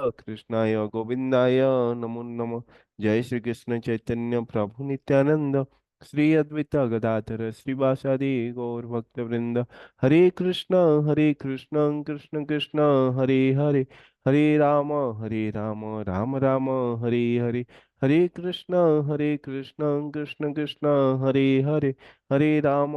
कृष्णाय गोविंदाय नमो नमः। जय श्री कृष्ण चैतन्य प्रभु नित्यानंद, श्री अद्वैत गदाधर श्रीवासादि गौर भक्त वृंद। हरे कृष्ण कृष्ण कृष्ण हरे हरे, हरे राम राम राम हरे हरे। हरे कृष्ण कृष्ण कृष्ण हरे हरे, हरे राम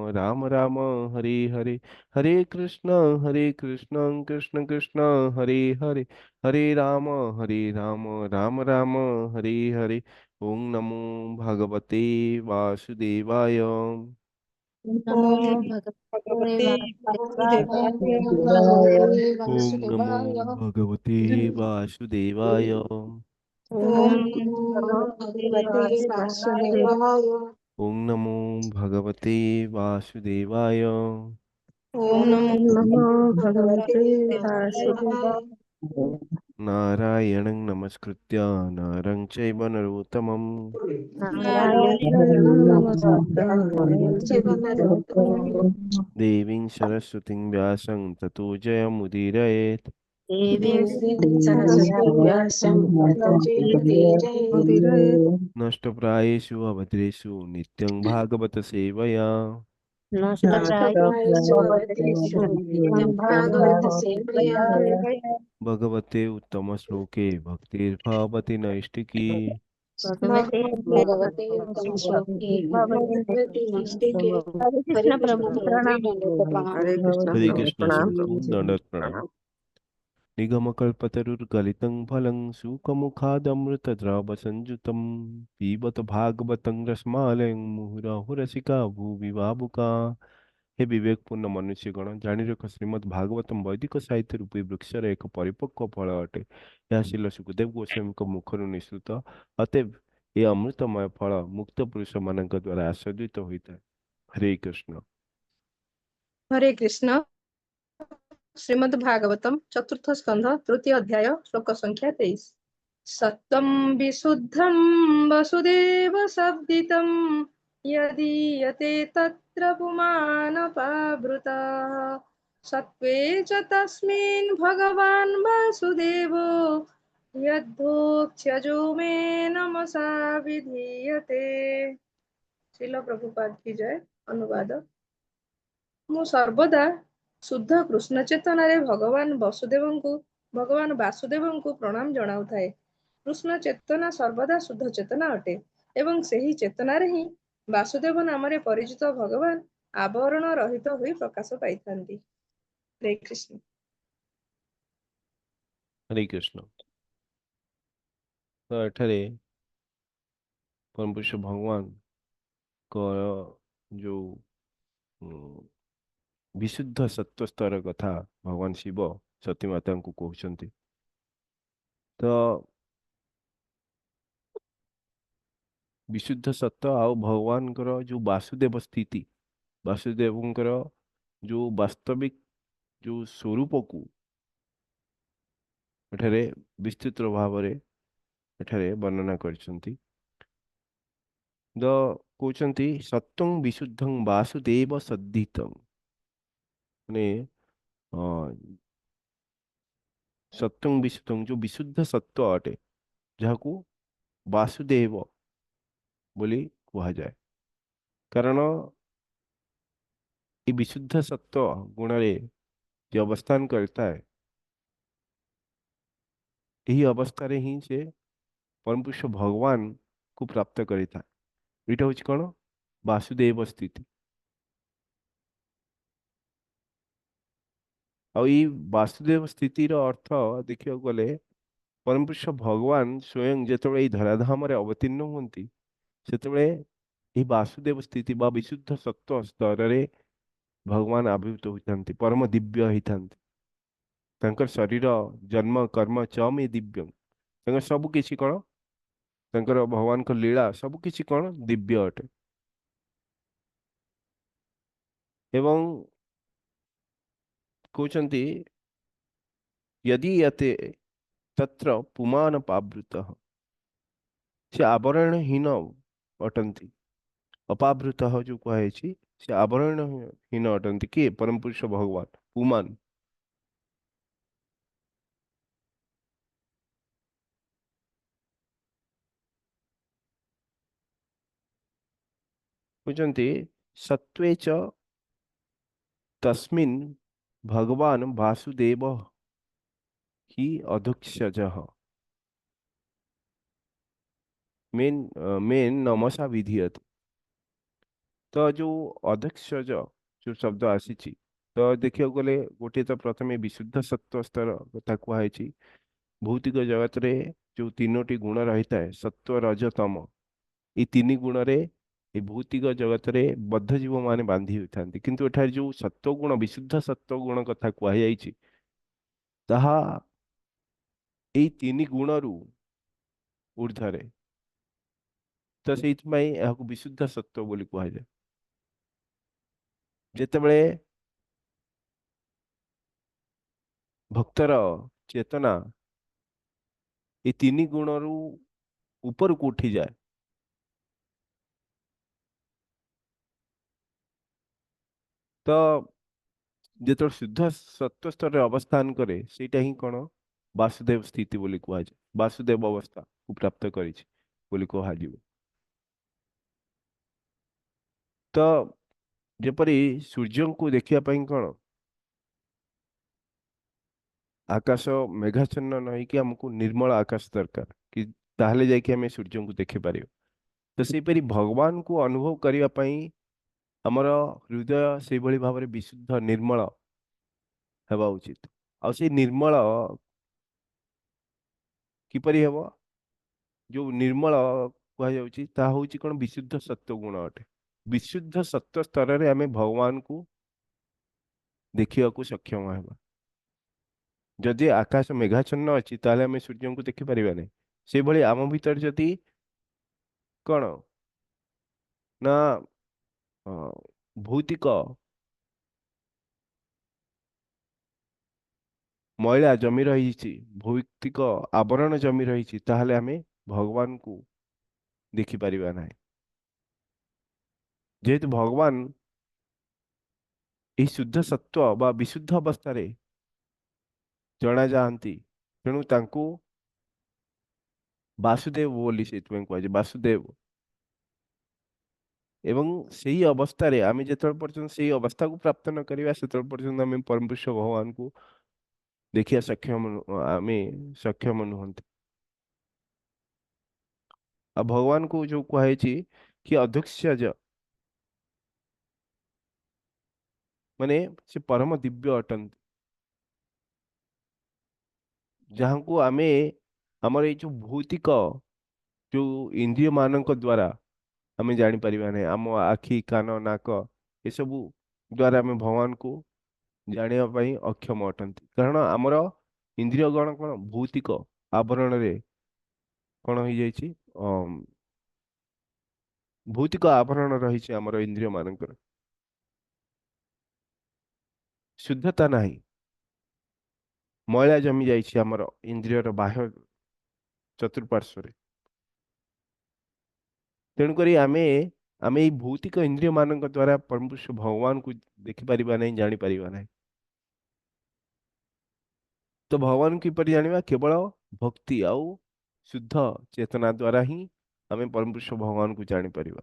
राम राम हरे हरे। हरे कृष्ण कृष्ण कृष्ण हरे हरे, हरे राम राम राम हरे हरे। ओम नमो भगवते वासुदेवाय। नमो ओम भगवते भगवते वासुदेवाय। वासुदेवाय। भगवते ओम नमो वासुदेवाय। भगवते वासुदेवाय। ओम ओम नमो भगवते वासुदेवाय। वासुदेवाय। ओम नमो भगवते वासुदेवाय। ओम ओम नमो नमो भगवते भगवते वासुदेवाय। वासुदेवाय। नारायणं नमस्कृत्य नरं चैव नरोत्तमं, नारायणं नारायणं नमस्कृत्य नमस्कृत्य नरं नरं चैव नरोत्तमं। देवीं सरस्वतीं व्यासं ततो जयमुदीरयेत्। देवीं देवीं सरस्वतीं सरस्वतीं व्यासं व्यासं ततो ततो जयमुदीरये। जयमुदीरये। नष्टप्रायेषु अभद्रेषु नित्यं भागवत सेवया, नष्टप्रायेषु अभद्रेषु नित्यं भागवतसेवया। भगवते उत्तमश्लोके भक्तिर्भवति नैष्टिकी। भगवते भगवते उत्तमश्लोके भगवती नैष्टिके। हरे हरे कृष्ण कृष्ण प्रभु प्रभु प्रणाम। दंडवत प्रणाम। हरे कृष्ण हरे प्रभु कृष्ण प्रणाम। सुप्रभु दंडवत प्रणाम। निगमकल्पतरुर्गलितं फलं सुखमुखादमृतद्रवसंयुतं, पिबत भागवतं रसमालयं मुहुरहुरसिका भुवि भावुका। हे विवेकपूर्ण मनुष्यगण, ଜାଣି ରଖ ଶ୍ରୀମଦ୍ ଭାଗବତମ୍ ବୈଦିକ ସାହିତ୍ୟ ରୂପୀ ବୃକ୍ଷର ଏକ ପରିପକ୍ୱ ଫଳ ଅଟେ। ଏହା ଶ୍ରୀଲ ସୁଖଦେବ ଗୋସ୍ୱାମୀଙ୍କ ମୁଖରୁ ନିଃସୃତ। ଅତଏବ ଏ ଅମୃତମୟ ଫଳ ମୁକ୍ତ ପୁରୁଷମାନଙ୍କ ଦ୍ୱାରା ଆସ୍ୱାଦିତ ହୋଇଥାଏ। ହରେ କୃଷ୍ଣ। हरे कृष्ण। श्रीमद् भागवतम चतुर्थ स्कंध तृतीय अध्याय श्लोक संख्या 23। सत्वं विशुद्धं वसुदेव शब्दितं यदीयते तत्र पुमानपावृतः सत्त्वे च तस्मिन् भगवान् वासुदेवो यद्धोक्ष्यजो मे नमसा विधीयते। श्रील प्रभुपाद की जय। अनुवाद। ମୁଁ ସର୍ବଦା ଶୁଦ୍ଧ କୃଷ୍ଣ ଚେତନାରେ ଭଗବାନ ବାସୁଦେବଙ୍କୁ ପ୍ରଣାମ ଜଣାଉଥାଏ। କୃଷ୍ଣ ଚେତନା ସର୍ବଦା ଶୁଦ୍ଧ ଚେତନା ଅଟେ ଏବଂ ସେହି ଚେତନାରେ ହିଁ ବାସୁଦେବ ନାମରେ ପରିଚିତ ଭଗବାନ ଆବରଣ ରହିତ ହୋଇ ପ୍ରକାଶ ପାଇଥାନ୍ତି। ହରେ କୃଷ୍ଣ। ହରେ କୃଷ୍ଣ। ତ ଏଠାରେ ପରମ ପୁରୁଷ ଭଗବାନଙ୍କ ଯୋଉ ଉଁ, ବିଶୁଦ୍ଧ ସତ୍ଵ ସ୍ତର କଥା ଭଗବାନ ଶିବ ସତୀ ମାତାଙ୍କୁ କହୁଛନ୍ତି। ତ ବିଶୁଦ୍ଧ ସତ୍ଵ ଆଉ ଭଗବାନଙ୍କର ଯୋଉ ବାସୁଦେବ ସ୍ଥିତି, ବାସୁଦେବଙ୍କର ଯୋଉ ବାସ୍ତବିକ ଯୋଉ ସ୍ୱରୂପକୁ ଏଠାରେ ବିସ୍ତୃତ ଭାବରେ ଏଠାରେ ବର୍ଣ୍ଣନା କରିଛନ୍ତି। ଦ କହୁଛନ୍ତି ସତ୍ୱଂ ବିଶୁଦ୍ଧଂ ବାସୁଦେବ ସଦ୍ଧିତଂ, ମାନେ ସତ୍ୱଂ ବିଶୁଦ୍ଧଂ ଯୋଉ ବିଶୁଦ୍ଧ ସତ୍ୱ ଅଟେ, ଯାହାକୁ ବାସୁଦେବ ବୋଲି କୁହାଯାଏ। କାରଣ ଏ ବିଶୁଦ୍ଧ ସତ୍ୱ ଗୁଣରେ ଯେ ଅବସ୍ଥାନ କରିଥାଏ, ଏହି ଅବସ୍ଥାରେ ହିଁ ସେ ପରମପୁରୁଷ ଭଗବାନକୁ ପ୍ରାପ୍ତ କରିଥାଏ। ଏଇଟା ହଉଛି କଣ? ବାସୁଦେବ ସ୍ଥିତି। ଆଉ ଏଇ ବାସୁଦେବ ସ୍ଥିତିର ଅର୍ଥ ଦେଖିବାକୁ ଗଲେ, ପରମପୁରୁଷ ଭଗବାନ ସ୍ୱୟଂ ଯେତେବେଳେ ଏଇ ଧରାଧାମରେ ଅବତୀର୍ଣ୍ଣ ହୁଅନ୍ତି, ସେତେବେଳେ ଏହି ବାସୁଦେବ ସ୍ଥିତି ବା ବିଶୁଦ୍ଧ ସତ୍ୱ ସ୍ତରରେ ଭଗବାନ ଆବିର୍ଭୂତ ହୋଇଥାନ୍ତି, ପରମ ଦିବ୍ୟ ହେଇଥାନ୍ତି। ତାଙ୍କର ଶରୀର ଜନ୍ମ କର୍ମ ଚମେ ଦିବ୍ୟ, ତାଙ୍କର ସବୁ କିଛି କଣ, ତାଙ୍କର ଭଗବାନଙ୍କ ଲୀଳା ସବୁ କିଛି କଣ ଦିବ୍ୟ ଅଟେ। ଏବଂ କହୁଛନ୍ତି यदि यते तत्र पुमान पावृतः, ସେ ଆବରଣହୀନ ଅଟନ୍ତି। ଅପାବୃତଃ ଯୋଉ କୁହାଯାଇଛି, ସେ ଆବରଣହୀନ ଅଟନ୍ତି। କିଏ? ପରମ ପୁରୁଷ ଭଗବାନ ପୁମାନ। बुझंती सत्वे च तस्मिन् भगवान वासुदेव ही अधुक्षजः मेन मेन नमसा विधीयते। तो जो अधक्षज जो शब्द आसीची तो देखियो गले गोटे तो प्रथमे विशुद्ध सत्व स्तर कथा कुहाई। भौतिक जगत रे जो तीनोटी गुण रही है सत्व रज तम, ये तीन गुण रे ये भौतिक जगत रे बद्ध जीव माने बांधी होता किंतु एठार जो सत्व गुण विशुद्ध सत्व गुण कथा कुहाई ताहा एई तीन गुण रु ऊर्ध्वरे, तो से विशुद्ध सत्व बोली कुहाଯାଏ। जेतेबेले भक्तर चेतना ये तीन गुण रु ऊपर को उठी जाए तो जो शुद्ध सत्व स्तर अवस्थान करे ସେଇଟା ହିଁ कौन वासुदेव स्थिति बोली कुहाଯାଏ। वासुदेव अवस्था को प्राप्त करिछि बोली कुहाଯିବ। तो जेपरी सूर्य को देखिया पई कौन आकाश मेघाच्छन्न नहीं कि हमको निर्मल आकाश दरकार कि ताहले जाके हमें सूर्य को देखि पारियो। तो सेपरी भगवान को अनुभव करिया पई हमर हृदय से भली भाव में विशुद्ध निर्मल हेबा उचित। आ से निर्मल किपरि हेबो जो निर्मल कह जाउची ता होची कोन विशुद्ध सत्व गुण अटे। विशुद्ध सत्व स्तर रे हमें भगवान को देखिया को सक्षम हेबा। जदि आकाश मेघाच्छन्न अछि ताले हमें सूर्य को देखि परिबा नै। से भली आम भीतर जदि कोन ना अ, भौतिक मैला जमी रही भौतिक आवरण जमी रही ताहले हमें भगवान को देखि परिबा नै। जेहेतु भगवान यही शुद्ध सत्व बा विशुद्ध अवस्था रे जना जाती तेणु तांको वासुदेव बोली से कहुए वासुदेव। एवं सही अवस्था रे आमे जेतल पर्यंत सही अवस्था को प्राप्त न करिवा सेतल पर्यंत आमे परम पुरुष भगवान को देखिया सक्षम आमे सक्षम नुहंती। आ भगवान को जो कहे कि अध्यक्षज माने से परम दिव्य अटंत जहाँ को आमे हमर ये जो भौतिक जो इंद्रिय मानक द्वारा आमे जानी परिबा नै। आम आखि कान नाक ये सब द्वारा आमे भगवान को जानिया पई अक्षम अटंती कारण आमर इंद्रिय गण कौन भौतिक आवरण रे कौन हो जाइछि भौतिक आवरण रही आमर इंद्रिय मानकर शुद्धता नहीं मैला जमी जाइछि आमर इंद्रियर बाह्य चतुर्पार्श्व रे। तेणुक आमे आमे ई भौतिक इंद्रिय मानक द्वारा परम पुरुष भगवान को देखि परिबा नहीं जानी परिबा नहीं। तो भगवान किपर जानिबा केवल भक्ति आउ शुद्ध चेतना द्वारा ही आमे परम पुरुष भगवान को जानी परिबा।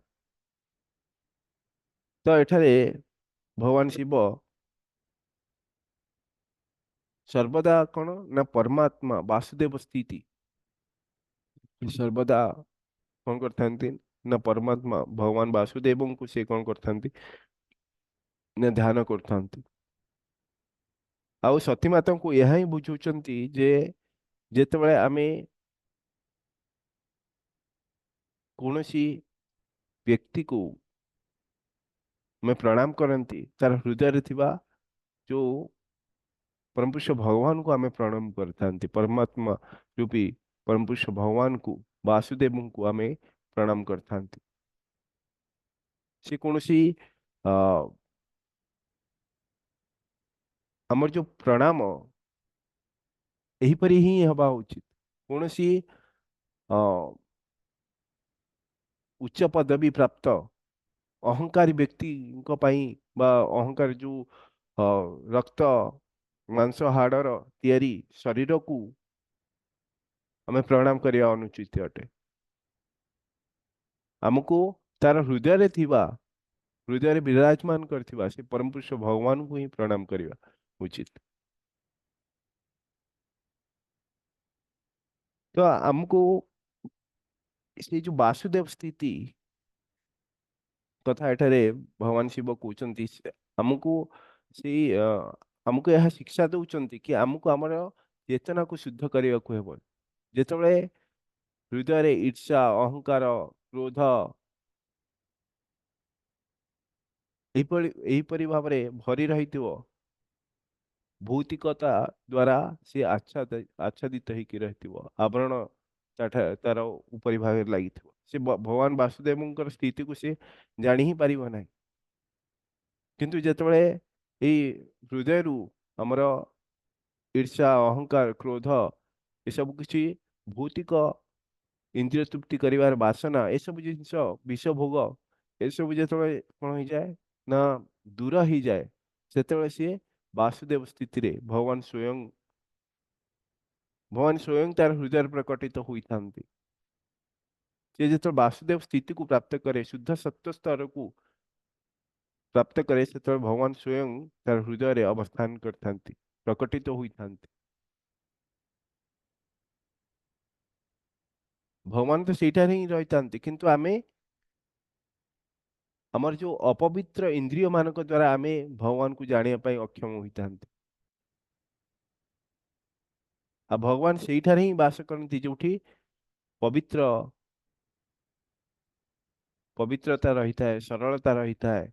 तो एठारे भगवान शिव सर्वदा कौन ना परमात्मा वासुदेव स्थिति सर्वदा कौन करथांती ना परमात्मा भगवान वासुदेव को से कौन करथांती ना ध्यान करथांती। आउ सती माता को यह ही बुझुचंती जे जेतेबेले आमे कौनसी व्यक्ति को मैं प्रणाम करती तार हृदय रे थिबा जो परम पुरुष भगवान को आमे प्रणाम करथांती परमात्मा रूपी परम पुरुष भगवान को वासुदेव को आमे प्रणाम करथांती। से कौनसी हमर जो प्रणाम एहीपरि ही हवा उचित। कौनसी अ, उच्च पदवी प्राप्त अहंकारी व्यक्ति को पई बा अहंकार जो रक्त मांस हाड़र तैयारी शरीर को हमें प्रणाम करिया अनुचित अटे। हमको तार हृदय रे थिबा हृदय विराजमान करथिबा से परम पुरुष भगवान को ही प्रणाम करिवा उचित। तो हमको से जो वासुदेव स्थिति कथा एठारे भगवान शिव कहउचंती हमको से हमको यह शिक्षा दउचंती कि हमको हमर चेतना को शुद्ध करने को हेबो। जेतबे हृदय रे ईर्ष्या अहंकार क्रोध एहीपरि भाव में भरी रही भौतिकता द्वारा सी आच्छादित होकर रहिथिबो आवरण तार उपरि भाग लगी से भगवान वासुदेव स्थिति को सी जानी ही पारिब नहीं। किंतु जेतबे एई हृदय रु हमर ईर्ष्या अहंकार क्रोध ये सब किसी भौतिक इंद्रिय तृप्ति करिवार वासना ये सब जिनस विष भोग ये सब जो कौन हो जाए ना दूर ही जाए से सी वासुदेव स्थिति रे भगवान स्वयं तार हृदय प्रकटित होता से जो वासुदेव स्थिति को प्राप्त करे शुद्ध सत्व स्तर को प्राप्त करे से भगवान स्वयं तार हृदय रे अवस्थान करता प्रकटित होता। भगवान तो सेठारे ही रही किंतु आमे हमर जो अपवित्र इंद्रिय मानक द्वारा आमे भगवान को जानिया पाई अक्षम होता। आ भगवान सेठारे ही वास करती जोठी पवित्र पवित्रता रही है सरलता रही है।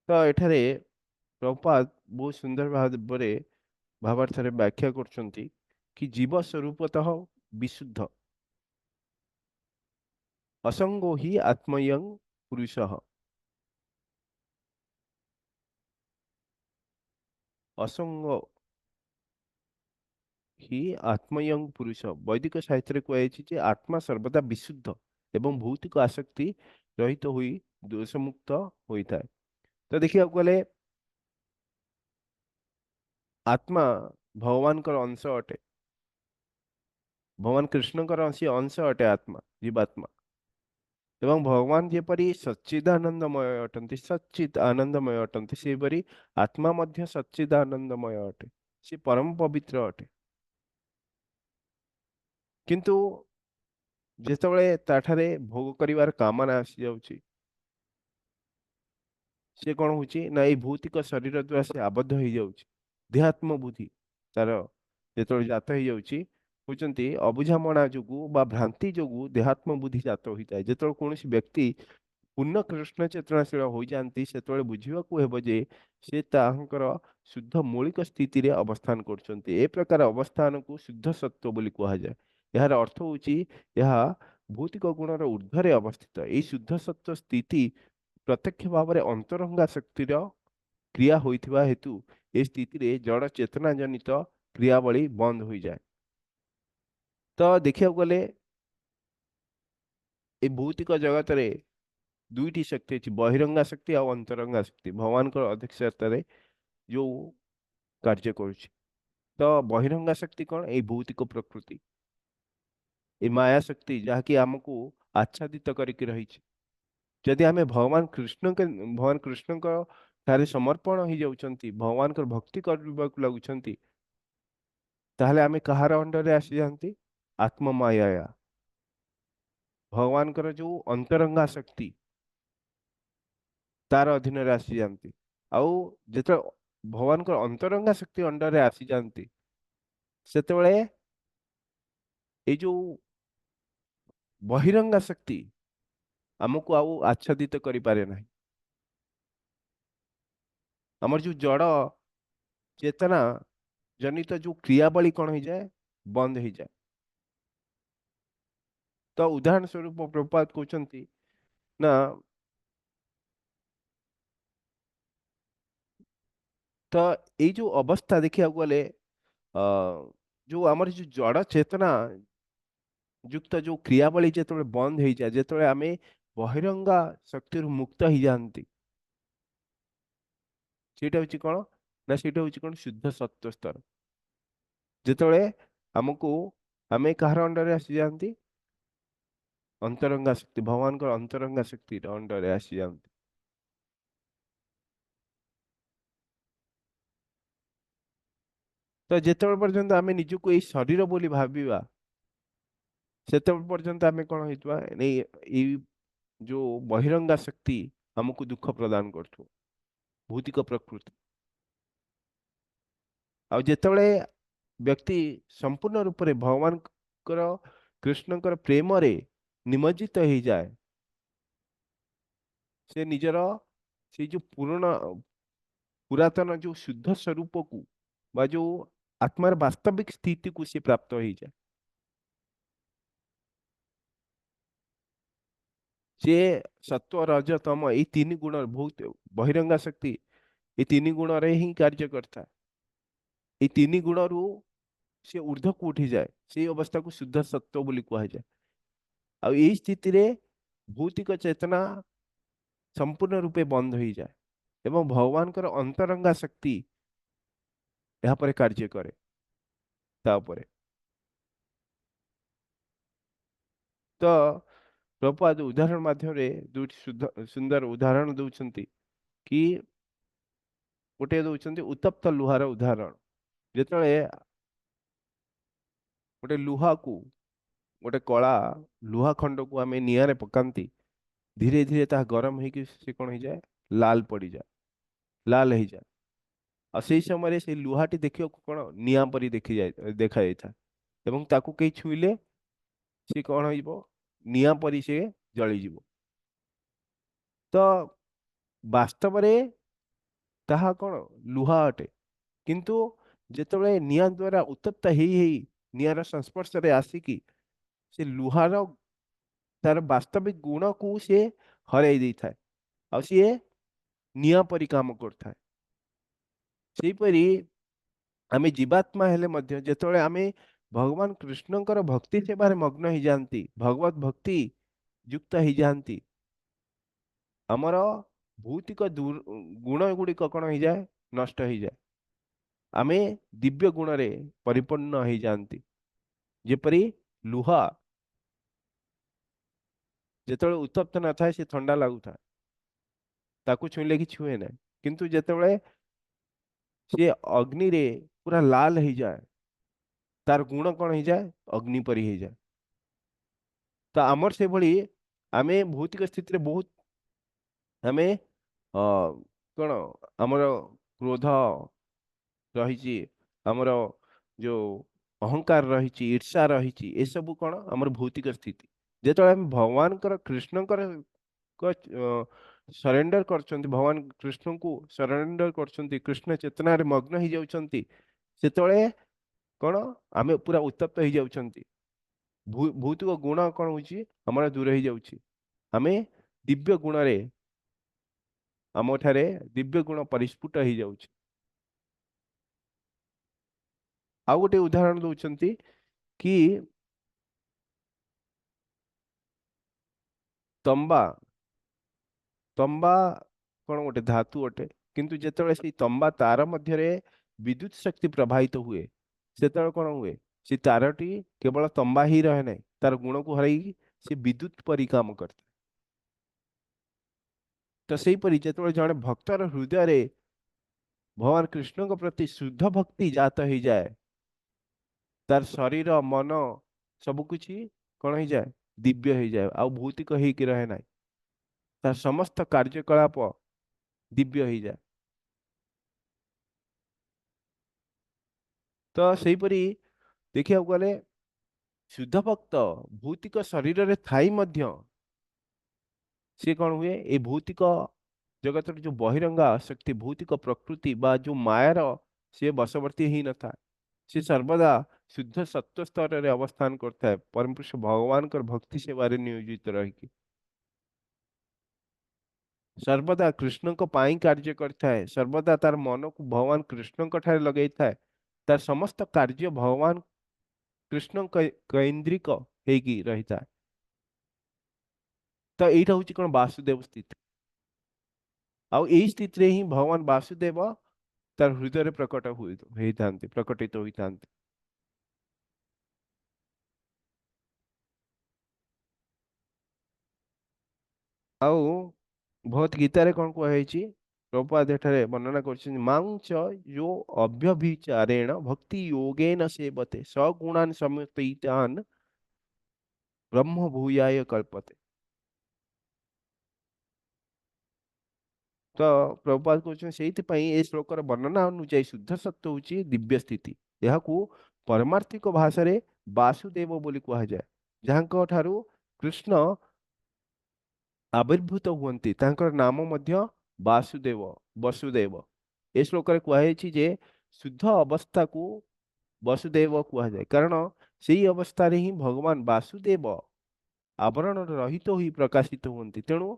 तो एठारे प्रभुपाद बहुत सुंदर भाव भावार्थ व्याख्या करछंती कि जीव स्वरूपतः विशुद्ध असंगो ही आत्मयं पुरुषः असंग ही आत्मयं पुरुष वैदिक साहित्य कहुई आत्मा सर्वदा विशुद्ध एवं भौतिक आसक्ति रहित हुई दोषमुक्त होता है। तो देखिए गले आत्मा भगवान अंश अटे भगवान कृष्ण अंश अटे आत्मा जीवात्मा एवं भगवान जेपरी सच्चिदानंदमय अटंती सच्चित आनंदमय अटंती सेपरी आत्मा मध्य सच्चिदानंदमय अटे से परम पवित्र अटे। किंतु जितेबाला ताठारे भोग करिवार कामना आसी जाउची से कौन होची ना ये भौतिक शरीर द्वारा से आबद्ध हो जाउची देहात्म बुद्धि तार जो जात हो जाउची होचंती अबुझामणा जोगु बा भ्रांति जोगु देहात्म बुद्धि जात होता है। जो कौन व्यक्ति पूर्ण कृष्ण चेतनाशील हो जाती से बुझा हेब जे से ताहंकर शुद्ध मौलिक स्थिति रे अवस्थान करछंती ए प्रकार अवस्थान को शुद्ध सत्व बोली कहा जाए। यार अर्थ होची यह भौतिक गुणर ऊर्ध्वरे अवस्थित यही शुद्ध सत्व स्थिति प्रत्यक्ष भाव में अंतरंगा शक्तिर क्रिया होइथिबा हेतु ए स्थिति रे जड़ चेतना जनित क्रियावली बंद हो जाए। तो देखिया गले ए भौतिक जगत रे दुईटी शक्ति अच्छी बहिरंगा शक्ति और अंतरंगा शक्ति भगवान को अध्यक्षता रे जो कार्य करुछि। तो बहिरंगा शक्ति कौन ये भौतिक प्रकृति ये माया शक्ति जहाँकि आमको आच्छादित करके रही। जदि आमे भगवान कृष्ण को ठारे समर्पण हो जाउछंती भगवान को भक्ति करबाक लागुछंती ताहले आमे कहार अंडर रे आसी जानती आत्म माया भगवान कर जो अंतरंगा शक्ति तार अधीन रे आसी जानती आउ जेते भगवान को अंतरंगा शक्ति अंडर रे आसी जानती सेतेबेले ए जो बहिरंगा शक्ति हमको आउ आच्छादित करि पारे नाही। हमर जो जड़ चेतना जनित जो क्रियावली कौन हो जाए बंद हो जाए। तो उदाहरण स्वरूप प्रभुपाद कहते ना तो ये जो अवस्था देखिए गले जो आमर जो जड़ चेतना युक्त जो क्रियावली जो बंद हो जाए जो आम बहिरंगा शक्ति मुक्त हो जाती सीटा हूँ कौन ना सीटा हूँ कौन शुद्ध सत्व स्तर। जिते हमको आमे कहार अंडर आसी जाती अंतरंगा शक्ति भगवान को अंतरंगा शक्ति अंडर आसी जाती। तो जिते पर्यंत आम निजक ये शरीर बोली भाविबा सेते पर्यंत आम कौन होइतबा नहीं जो बहिरंगा शक्ति हमको दुख प्रदान करथु भौतिक प्रकृति। आ जितेबले व्यक्ति संपूर्ण रूप से भगवान कृष्णकर प्रेम रे निमज्जित हो जाए से निजर से जो पुरातन जो शुद्ध स्वरूप को बा जो आत्मार वास्तविक स्थिति को से प्राप्त हो जाए। से सत्व रज तम ये तीन गुण बहुत बहिरंगा शक्ति ये तीन गुण रे ही कार्य करता। ये तीन गुण रू से ऊर्ध्व को उठी जाए से अवस्था को शुद्ध सत्व बोली कहा जाए। आ यही स्थिति रे भौतिक चेतना संपूर्ण रूपे बंद हो जाए एवं भगवान अंतरंगा शक्ति यहाँ पर कार्य करे तापरे। तो प्रभुपाद उदाहरण माध्यम दुईटी सुंदर उदाहरण दौरान कि गोटे दौरान उत्तप्त लुहार उदाहरण जिते गोटे लुहा को गोटे कला लुहा खंड को आम निआरे पकाती धीरे धीरे ता गरम होगी से कौन हो जाए लाल पड़ जाए लाल हो जाए। और से समय से लुहाटी देखा कौन निआ परी देखी जाए देखा जाता एवं ताकू कहीं छुईले सी कौन हो निआ परी से जलीज। तो वास्तव में ताहा कौन लुहा अटे किंतु जेतबले निआ द्वारा उत्तप्त हेई निआर संस्पर्श रे आसिकी से लुहार तार वास्तविक गुण को से हराई देता है और सी निआ परी काम करता है। सेहीपरि आमे जीवात्मा हेले मध्य जेतबले आमे भगवान कृष्णकर भक्ति सेवारे मग्न हो जाती भगवत भक्ति युक्त हो जाती आमर भौतिक गुण गुड़िक कौन हो जाए नष्ट हो जाए आमे दिव्य गुण रे परिपूर्ण हो जाती। जेपरी लुहा जेतबले उत्तप्त न था से ठंडा लगुता ताकू छुईले कि छुए ना किंतु जेतबले से अग्नि रे पूरा लाल हो जाए तार गुण कौन हो जाए अग्नि परी हो जाए। तो आमर से भली आमे भौतिक स्थिति रे बहुत आमे कौन आमर क्रोध रही आमर जो अहंकार रही ईर्षा रही ये सब कौन आमर भौतिक स्थिति जेत भगवान कृष्णकर सरेंडर कर भगवान कृष्ण को सरेंडर कर कृष्ण चेतना रे मग्न हो जाउछंती सेतबले कौन आमे पूरा उत्तप्त हो जाउछंती भौतिक गुण कौन होची हमारा दूर हो जाउची आमे दिव्य गुण रे आम ठारे दिव्य गुण परिस्फुट हो जाउची। आउ गोटे उदाहरण दउछंती कि तंबा तंबा कौन गोटे धातु अटे किंतु जेतबले से तंबा तार मध्य विद्युत शक्ति प्रवाहित हुए सेतबले कौन हुए से तारटी केवल तंबा ही रहे नहीं तार गुण को हराई से विद्युत परी काम करता। तो सेहीपरि जेतबले जड़े भक्तर हृदय रे भगवान कृष्ण के प्रति शुद्ध भक्ति जात हो जाए तार शरीर मन सबकुछ कौन हो जाए दिव्य हो जाए आ भौतिक होके रहे ना तार समस्त कार्यकलाप दिव्य हो जाए। तो सेहीपरि देखिया गले शुद्ध भक्त भौतिक शरीर रे थाई मध्य से कौन हुए ये भौतिक जगत जो बहिरंगा शक्ति भौतिक प्रकृति बा जो मायार से बशवर्ती ही न था से सर्वदा शुद्ध सत्व स्तर रे अवस्थान करता है परम पुरुष भगवान कर भक्ति सेवा रे नियोजित रही सर्वदा कृष्ण को पाई कार्य करता है सर्वदा तार मन को भगवान कृष्ण को ठारे लगई था तार समस्त कार्य भगवान कृष्ण केन्द्रिक हेगी रही था। तो यही हूँ कौन वासुदेव स्थिति आउ यही स्थिति रे ही भगवान वासुदेव तार हृदय प्रकट होता प्रकटित होता। ଆଉ ଭଗବତ ଗୀତାରେ କଣ କୁହାଯାଇଛି? ପ୍ରଭୁପାଦ ଏଠାରେ ବର୍ଣ୍ଣନା କରିଛନ୍ତି, ମାଂଚ ଯୋ ଅଭ୍ୟଭିଚାରେଣ ଭକ୍ତି ଯୋଗେନ ସେବତେ ସଗୁଣାନ୍ ସମତୀତାନ୍ ବ୍ରହ୍ମ ଭୂୟାୟ କଳ୍ପତେ। ତ ପ୍ରଭୁପାଦ କହୁଛନ୍ତି ସେଇଥିପାଇଁ ଏ ଶ୍ଲୋକର ବର୍ଣ୍ଣନା ଅନୁଯାୟୀ ଶୁଦ୍ଧ ସତ୍ୟ ହେଉଛି ଦିବ୍ୟ ସ୍ଥିତି। ଏହାକୁ ପରମାର୍ଥିକ ଭାଷାରେ ବାସୁଦେବ ବୋଲି କୁହାଯାଏ, ଯାହାଙ୍କ ଠାରୁ କୃଷ୍ଣ ଆବିର୍ଭୂତ ହୁଅନ୍ତି। ତାଙ୍କର ନାମ ମଧ୍ୟ ବାସୁଦେବ, ବସୁଦେବ। ଏ ଶ୍ଲୋକରେ କୁହାଯାଇଛି ଯେ ଶୁଦ୍ଧ ଅବସ୍ଥାକୁ ବସୁଦେବ କୁହାଯାଏ, କାରଣ ସେଇ ଅବସ୍ଥାରେ ହିଁ ଭଗବାନ ବାସୁଦେବ ଆବରଣ ରହିତ ହୋଇ ପ୍ରକାଶିତ ହୁଅନ୍ତି। ତେଣୁ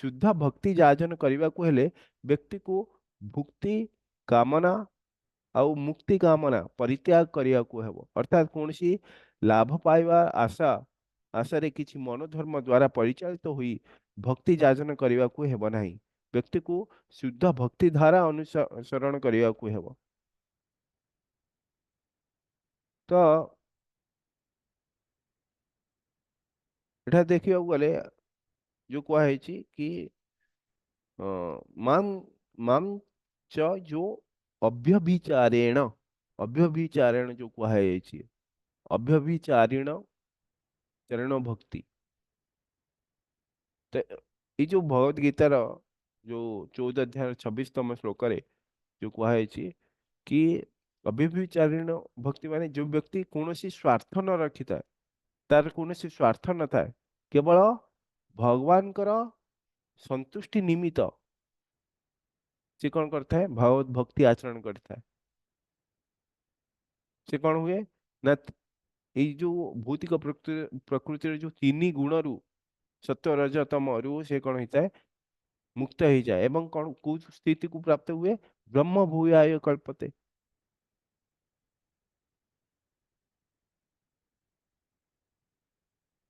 ଶୁଦ୍ଧ ଭକ୍ତି ଯାଜନ କରିବାକୁ ହେଲେ ବ୍ୟକ୍ତିକୁ ଭୁକ୍ତି କାମନା ଆଉ ମୁକ୍ତି କାମନା ପରିତ୍ୟାଗ କରିବାକୁ ହେବ। ଅର୍ଥାତ୍ କୌଣସି ଲାଭ ପାଇବା ଆଶାରେ କିଛି ମନୋଧର୍ମ ଦ୍ୱାରା ପରିଚାଳିତ ହୋଇ ଭକ୍ତି ଯାଜନ କରିବାକୁ ହେବ ନାହିଁ। ବ୍ୟକ୍ତିକୁ ଶୁଦ୍ଧ ଭକ୍ତି ଧାରା ଅନୁସରଣ କରିବାକୁ ହେବ। ତ ଏଟା ଦେଖିବାକୁ ଗଲେ ଯୋଉ କୁହାଯାଇଛି କି ମାମ୍ ମାମ୍ च जो ଅଭ୍ୟଭିଚାରେଣ, ଅଭ୍ୟଭିଚାରେଣ ଯୋଉ କୁହାଯାଇଛି, ଅଭ୍ୟଭିଚାରିଣ ଚରଣ ଭକ୍ତି। ତ ଏଇ ଯୋଉ ଭଗବତ ଗୀତାର ଯୋଉ 14 ଅଧ୍ୟାୟ 26ତମ ଶ୍ଲୋକରେ ଯୋଉ କୁହାଯାଇଛି କି ଅଭ୍ୟଭିଚାରିଣ ଭକ୍ତି ମାନେ ଯୋଉ ବ୍ୟକ୍ତି କୌଣସି ସ୍ୱାର୍ଥ ନ ରଖିଥାଏ, ତାର କୌଣସି ସ୍ୱାର୍ଥ ନଥାଏ, କେବଳ ଭଗବାନଙ୍କର ସନ୍ତୁଷ୍ଟି ନିମିତ୍ତ ସେ କଣ କରିଥାଏ? ଭଗବତ ଭକ୍ତି ଆଚରଣ କରିଥାଏ। ସେ କଣ ହୁଏ ନା ଏଇ ଯୋଉ ଭୌତିକ ପ୍ରକୃତିର ଯୋଉ ତିନି ଗୁଣରୁ ସତ୍ୟ ରଜ ତମରୁ ସେ କଣ ହେଇଥାଏ? ମୁକ୍ତ ହେଇଯାଏ ଏବଂ କଣ କୋଉ ସ୍ଥିତିକୁ ପ୍ରାପ୍ତ ହୁଏ? ବ୍ରହ୍ମ ଭୂୟାୟ କଳ୍ପତେ।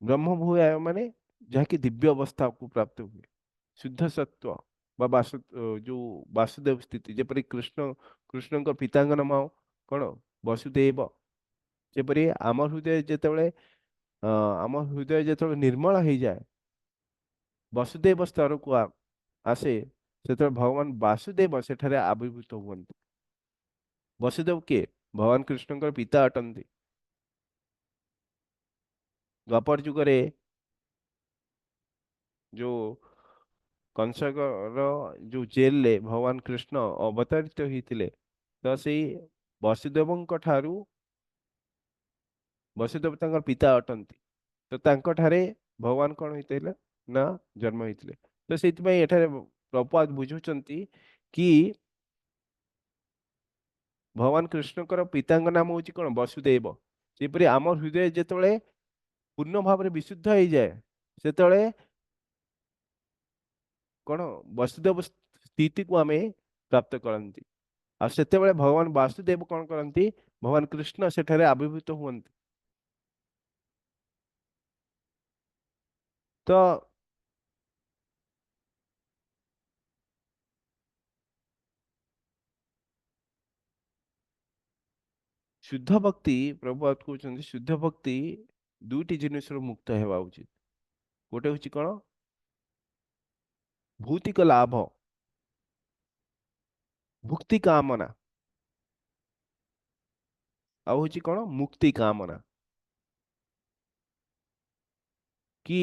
ବ୍ରହ୍ମ ଭୂୟାୟ ମାନେ ଯାହାକି ଦିବ୍ୟ ଅବସ୍ଥାକୁ ପ୍ରାପ୍ତ ହୁଏ, ଶୁଦ୍ଧ ସତ୍ୱ ବା ଯୋଉ ବାସୁଦେବ ସ୍ଥିତି। ଯେପରି କୃଷ୍ଣଙ୍କ ପିତାଙ୍କ ନାମ କଣ? ବସୁଦେବ। ଯେପରି ଆମ ହୃଦୟ ଯେତେବେଳେ ଆମ ହୃଦୟ ଯେତେବେଳେ ନିର୍ମଳ ହେଇଯାଏ, ବସୁଦେବ ସ୍ତରକୁ ଆସେ, ସେତେବେଳେ ଭଗବାନ ବାସୁଦେବ ସେଠାରେ ଆବିର୍ଭୂତ ହୁଅନ୍ତି। ବସୁଦେବ କିଏ? ଭଗବାନ କୃଷ୍ଣଙ୍କର ପିତା ଅଟନ୍ତି। ଦ୍ୱାପର ଯୁଗରେ ଯୋଉ କଂସଙ୍କର ଯୋଉ ଜେଲରେ ଭଗବାନ କୃଷ୍ଣ ଅବତାରିତ ହେଇଥିଲେ, ତ ସେଇ ବସୁଦେବଙ୍କ ଠାରୁ, ବସୁଦେବ ତାଙ୍କର ପିତା ଅଟନ୍ତି, ତ ତାଙ୍କଠାରେ ଭଗବାନ କଣ ହେଇଥିଲେ ନା ଜନ୍ମ ହେଇଥିଲେ। ତ ସେଇଥିପାଇଁ ଏଠାରେ ପ୍ରଭୁପାଦ ବୁଝୁଛନ୍ତି କି ଭଗବାନ କୃଷ୍ଣଙ୍କର ପିତାଙ୍କ ନାମ ହଉଛି କଣ? ବସୁଦେବ। ସେପରି ଆମ ହୃଦୟ ଯେତେବେଳେ ପୂର୍ଣ୍ଣ ଭାବରେ ବିଶୁଦ୍ଧ ହେଇଯାଏ, ସେତେବେଳେ କଣ? ବସୁଦେବ ସ୍ଥିତିକୁ ଆମେ ପ୍ରାପ୍ତ କରନ୍ତି। ଆଉ ସେତେବେଳେ ଭଗବାନ ବାସୁଦେବ କଣ କରନ୍ତି? ଭଗବାନ କୃଷ୍ଣ ସେଠାରେ ଆବିର୍ଭୂତ ହୁଅନ୍ତି। ତ ଶୁଦ୍ଧ ଭକ୍ତି, ପ୍ରଭୁପାଦ କହୁଛନ୍ତି ଶୁଦ୍ଧ ଭକ୍ତି ଦୁଇଟି ଜିନିଷରୁ ମୁକ୍ତ ହେବା ଉଚିତ। ଗୋଟେ ହଉଛି କଣ? ଭୌତିକ ଲାଭ, ଭୁକ୍ତି କାମନା, ଆଉ ହଉଛି କଣ? ମୁକ୍ତି କାମନା। କି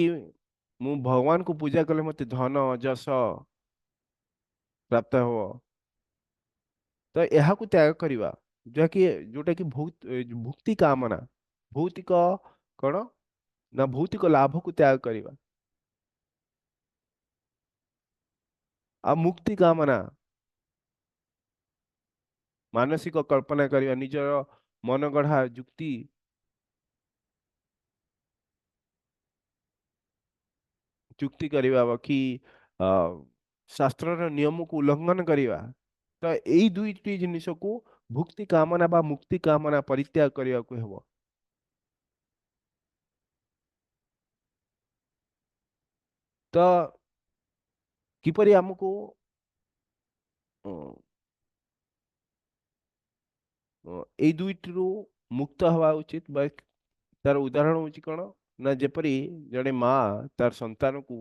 ମୁଁ ଭଗବାନଙ୍କୁ ପୂଜା କଲେ ମତେ ଧନ ଯଶ ପ୍ରାପ୍ତ ହବ, ତ ଏହାକୁ ତ୍ୟାଗ କରିବା, ଯାହାକି ଯୋଉଟା କି ଭୁକ୍ତି କାମନା, ଭୌତିକ କଣ ନା ଭୌତିକ ଲାଭକୁ ତ୍ୟାଗ କରିବା। ଆଉ ମୁକ୍ତି କାମନା, ମାନସିକ କଳ୍ପନା କରିବା, ନିଜର ମନ ଗଢା ଯୁକ୍ତି କରିବା କି ଅ, ଶାସ୍ତ୍ରର ନିୟମକୁ ଉଲ୍ଲଂଘନ କରିବା। ତ ଏଇ ଦୁଇଟି ଜିନିଷକୁ ଭୁକ୍ତି କାମନା ବା ମୁକ୍ତି କାମନା ପରିତ୍ୟାଗ କରିବାକୁ ହେବ। ତ କିପରି ଆମକୁ ଅ, ଏଇ ଦୁଇଟିରୁ ମୁକ୍ତ ହେବା ଉଚିତ, ବା ତାର ଉଦାହରଣ ହଉଛି କଣ ନା ଯେପରି ଜଣେ ମା ତାର ସନ୍ତାନକୁ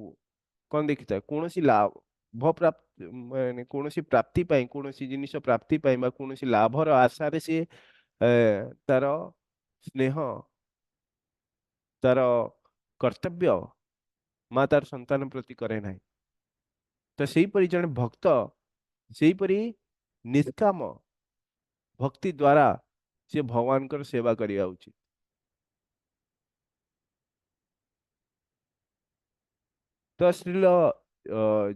कौन देखिता कौनसी लाभ प्राप्ति माने कौनसी प्राप्ति पाई कौनसी जिनिस प्राप्ति पाई बा कौनसी लाभर आशारे सी तार स्नेह तार कर्तव्य माँ तार संतान प्रति करे ना तो सेहीपरि जड़े भक्त सेहीपरि निष्काम भक्ति द्वारा से भगवान कर सेवा करिया उचित। तो श्रील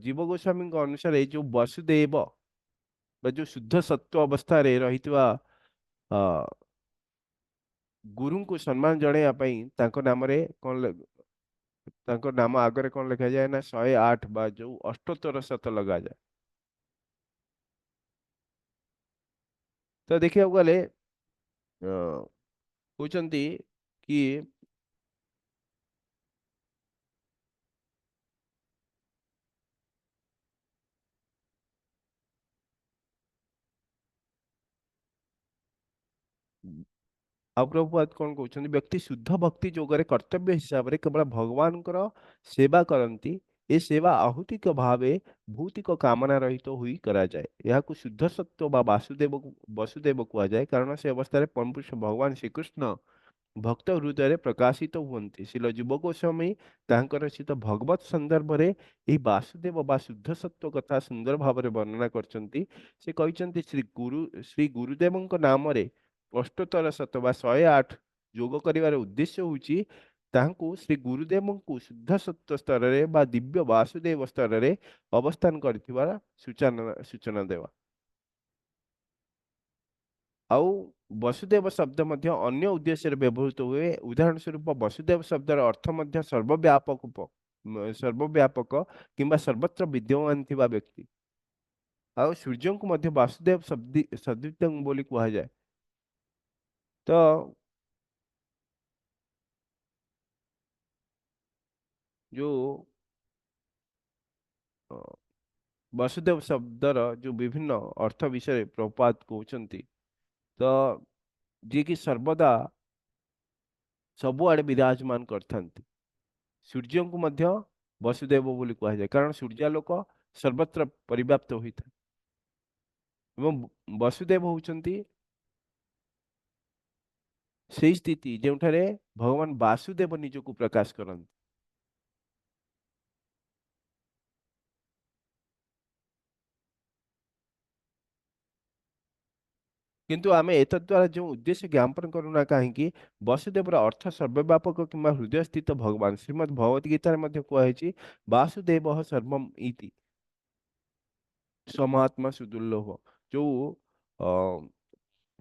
जीव गोस्वामी अनुसार जो वसुदेव बा जो शुद्ध सत्व अवस्था रे रहितवा गुरु को सम्मान जणाइवा पई तांको नाम रे तांको नाम आगरे कौन लिखा जाए ना 108 बा जो अष्टोत्तर शत लगा जाए। तो देखिए गले कहते कि ଆଉ ପ୍ରଭୁପାଦ କଣ କହୁଛନ୍ତି ବ୍ୟକ୍ତି ଶୁଦ୍ଧ ଭକ୍ତି ଯୋଗରେ କର୍ତ୍ତବ୍ୟ ହିସାବରେ କେବଳ ଭଗବାନଙ୍କର ସେବା କରନ୍ତି ଏ ସେବା ଆହୁତିକ ଭାବେ ଭୌତିକ କାମନା ରହିତ ହୋଇ କରାଯାଏ ଏହାକୁ ଶୁଦ୍ଧ ସତ୍ୱ ବା ବସୁଦେବ କୁହାଯାଏ କାରଣ ସେ ଅବସ୍ଥାରେ ପରମପୁରୁଷ ଭଗବାନ ଶ୍ରୀକୃଷ୍ଣ ଭକ୍ତ ହୃଦୟରେ ପ୍ରକାଶିତ ହୁଅନ୍ତି। ଶିଲ ଯୁବ ଗୋସ୍ୱାମୀ ତାଙ୍କର ରଚିତ ଭଗବତ ସନ୍ଦର୍ଭରେ ଏହି ବାସୁଦେବ ବା ଶୁଦ୍ଧ ସତ୍ୱ କଥା ସୁନ୍ଦର ଭାବରେ ବର୍ଣ୍ଣନା କରିଛନ୍ତି। ସେ କହିଛନ୍ତି ଶ୍ରୀ ଗୁରୁଦେବଙ୍କ ନାମରେ ଅଷ୍ଟୋତ୍ତର ଶତ ବା 108 ଯୋଗ କରିବାର ଉଦ୍ଦେଶ୍ୟ ହେଉଛି ତାହାଙ୍କୁ ଶ୍ରୀ ଗୁରୁଦେବଙ୍କୁ ଶୁଦ୍ଧ ସତ୍ୱ ସ୍ତରରେ ବା ଦିବ୍ୟ ବାସୁଦେବ ସ୍ତରରେ ଅବସ୍ଥାନ କରିଥିବାର ସୂଚନା ଦେବା। ଆଉ ବସୁଦେବ ଶବ୍ଦ ମଧ୍ୟ ଅନ୍ୟ ଉଦ୍ଦେଶ୍ୟରେ ବ୍ୟବହୃତ ହୁଏ ଉଦାହରଣ ସ୍ୱରୂପ ବସୁଦେବ ଶବ୍ଦର ଅର୍ଥ ମଧ୍ୟ ସର୍ବବ୍ୟାପକ କିମ୍ବା ସର୍ବତ୍ର ବିଦ୍ୟମାନ ଥିବା ବ୍ୟକ୍ତି। ଆଉ ସୂର୍ଯ୍ୟଙ୍କୁ ମଧ୍ୟ ବାସୁଦେବ ସଦୃତ ବୋଲି କୁହାଯାଏ। तो जो वसुदेव शब्दर जो विभिन्न अर्थ विषय प्रभुपाद कहते तो जी कि सर्वदा सबुआड़े विराजमान करथांती सूर्य को मध्य वसुदेव बोली कहा जाए कारण सूर्यालोक सर्वत्र परिव्याप्त होता एवं वसुदेव होउचंती से स्थिति जोठारे भगवान वासुदेव निजको प्रकाश करते किंतु आम एतद्वारा जो उद्देश्य ज्ञापन करूना कहीं वसुदेवर अर्थ सर्वव्यापक कि हृदय स्थित भगवान श्रीमद भगवत गीतार कहुई वासुदेव सर्वम इति समात्मा सुदुर्लभ जो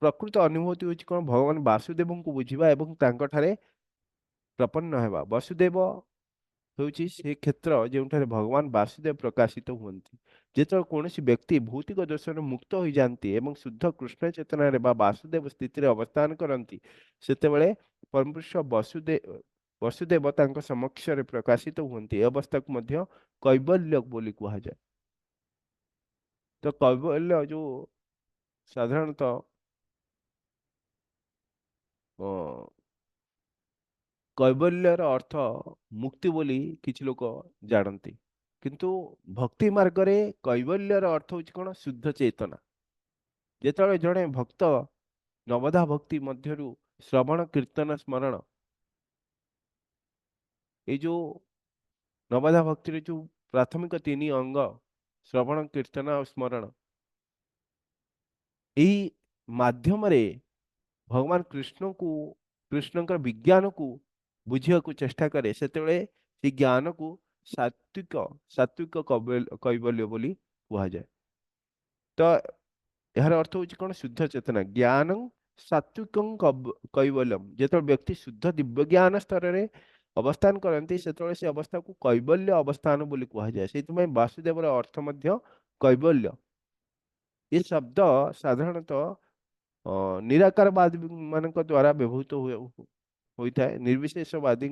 प्रकृत अनुभूति हूँ कौन भगवान वासुदेव को बुझा एवं प्रपन्न होगा वसुदेव हूँ से क्षेत्र जो भगवान वासुदेव प्रकाशित हुंती जो कौन व्यक्ति भौतिक दोषर मुक्त हो जाती एवं शुद्ध कृष्ण चेतना वासुदेव स्थिति अवस्थान करती से परमपुरुष वसुदेव समक्ष प्रकाशित हुंती अवस्था को मध्य कैवल्य बोली कहा जाए। तो कैवल्य जो साधारणतः कैवल्यर अर्थ मुक्ति बोली किछि लोक जानती किंतु भक्ति मार्ग रे कैवल्यर अर्थ हूँ कौन शुद्ध चेतना जेतले जड़े भक्त नवधा भक्ति मध्यरु श्रवण कीर्तन स्मरण ये जो नवधा भक्ति जो प्राथमिक 3 अंग श्रवण कीर्तन और स्मरण यही माध्यम रे भगवान कृष्ण विज्ञान को बुझा को चेष्टा करे से ज्ञान को सात्विक सात्विक कैवल्य बोली कहा जाए। तो यार अर्थ हूँ कौन शुद्ध चेतना ज्ञान सात्विक कैवल्यम जो व्यक्ति शुद्ध दिव्य ज्ञान स्तर में अवस्थान करती से अवस्था को कैवल्य अवस्थान बोली कहा जाए। से वासुदेवर अर्थ मध्य कैवल्य ये शब्द साधारणतः निराकारवादी मान द्वारा व्यवहृत होता है निर्विशेषवादी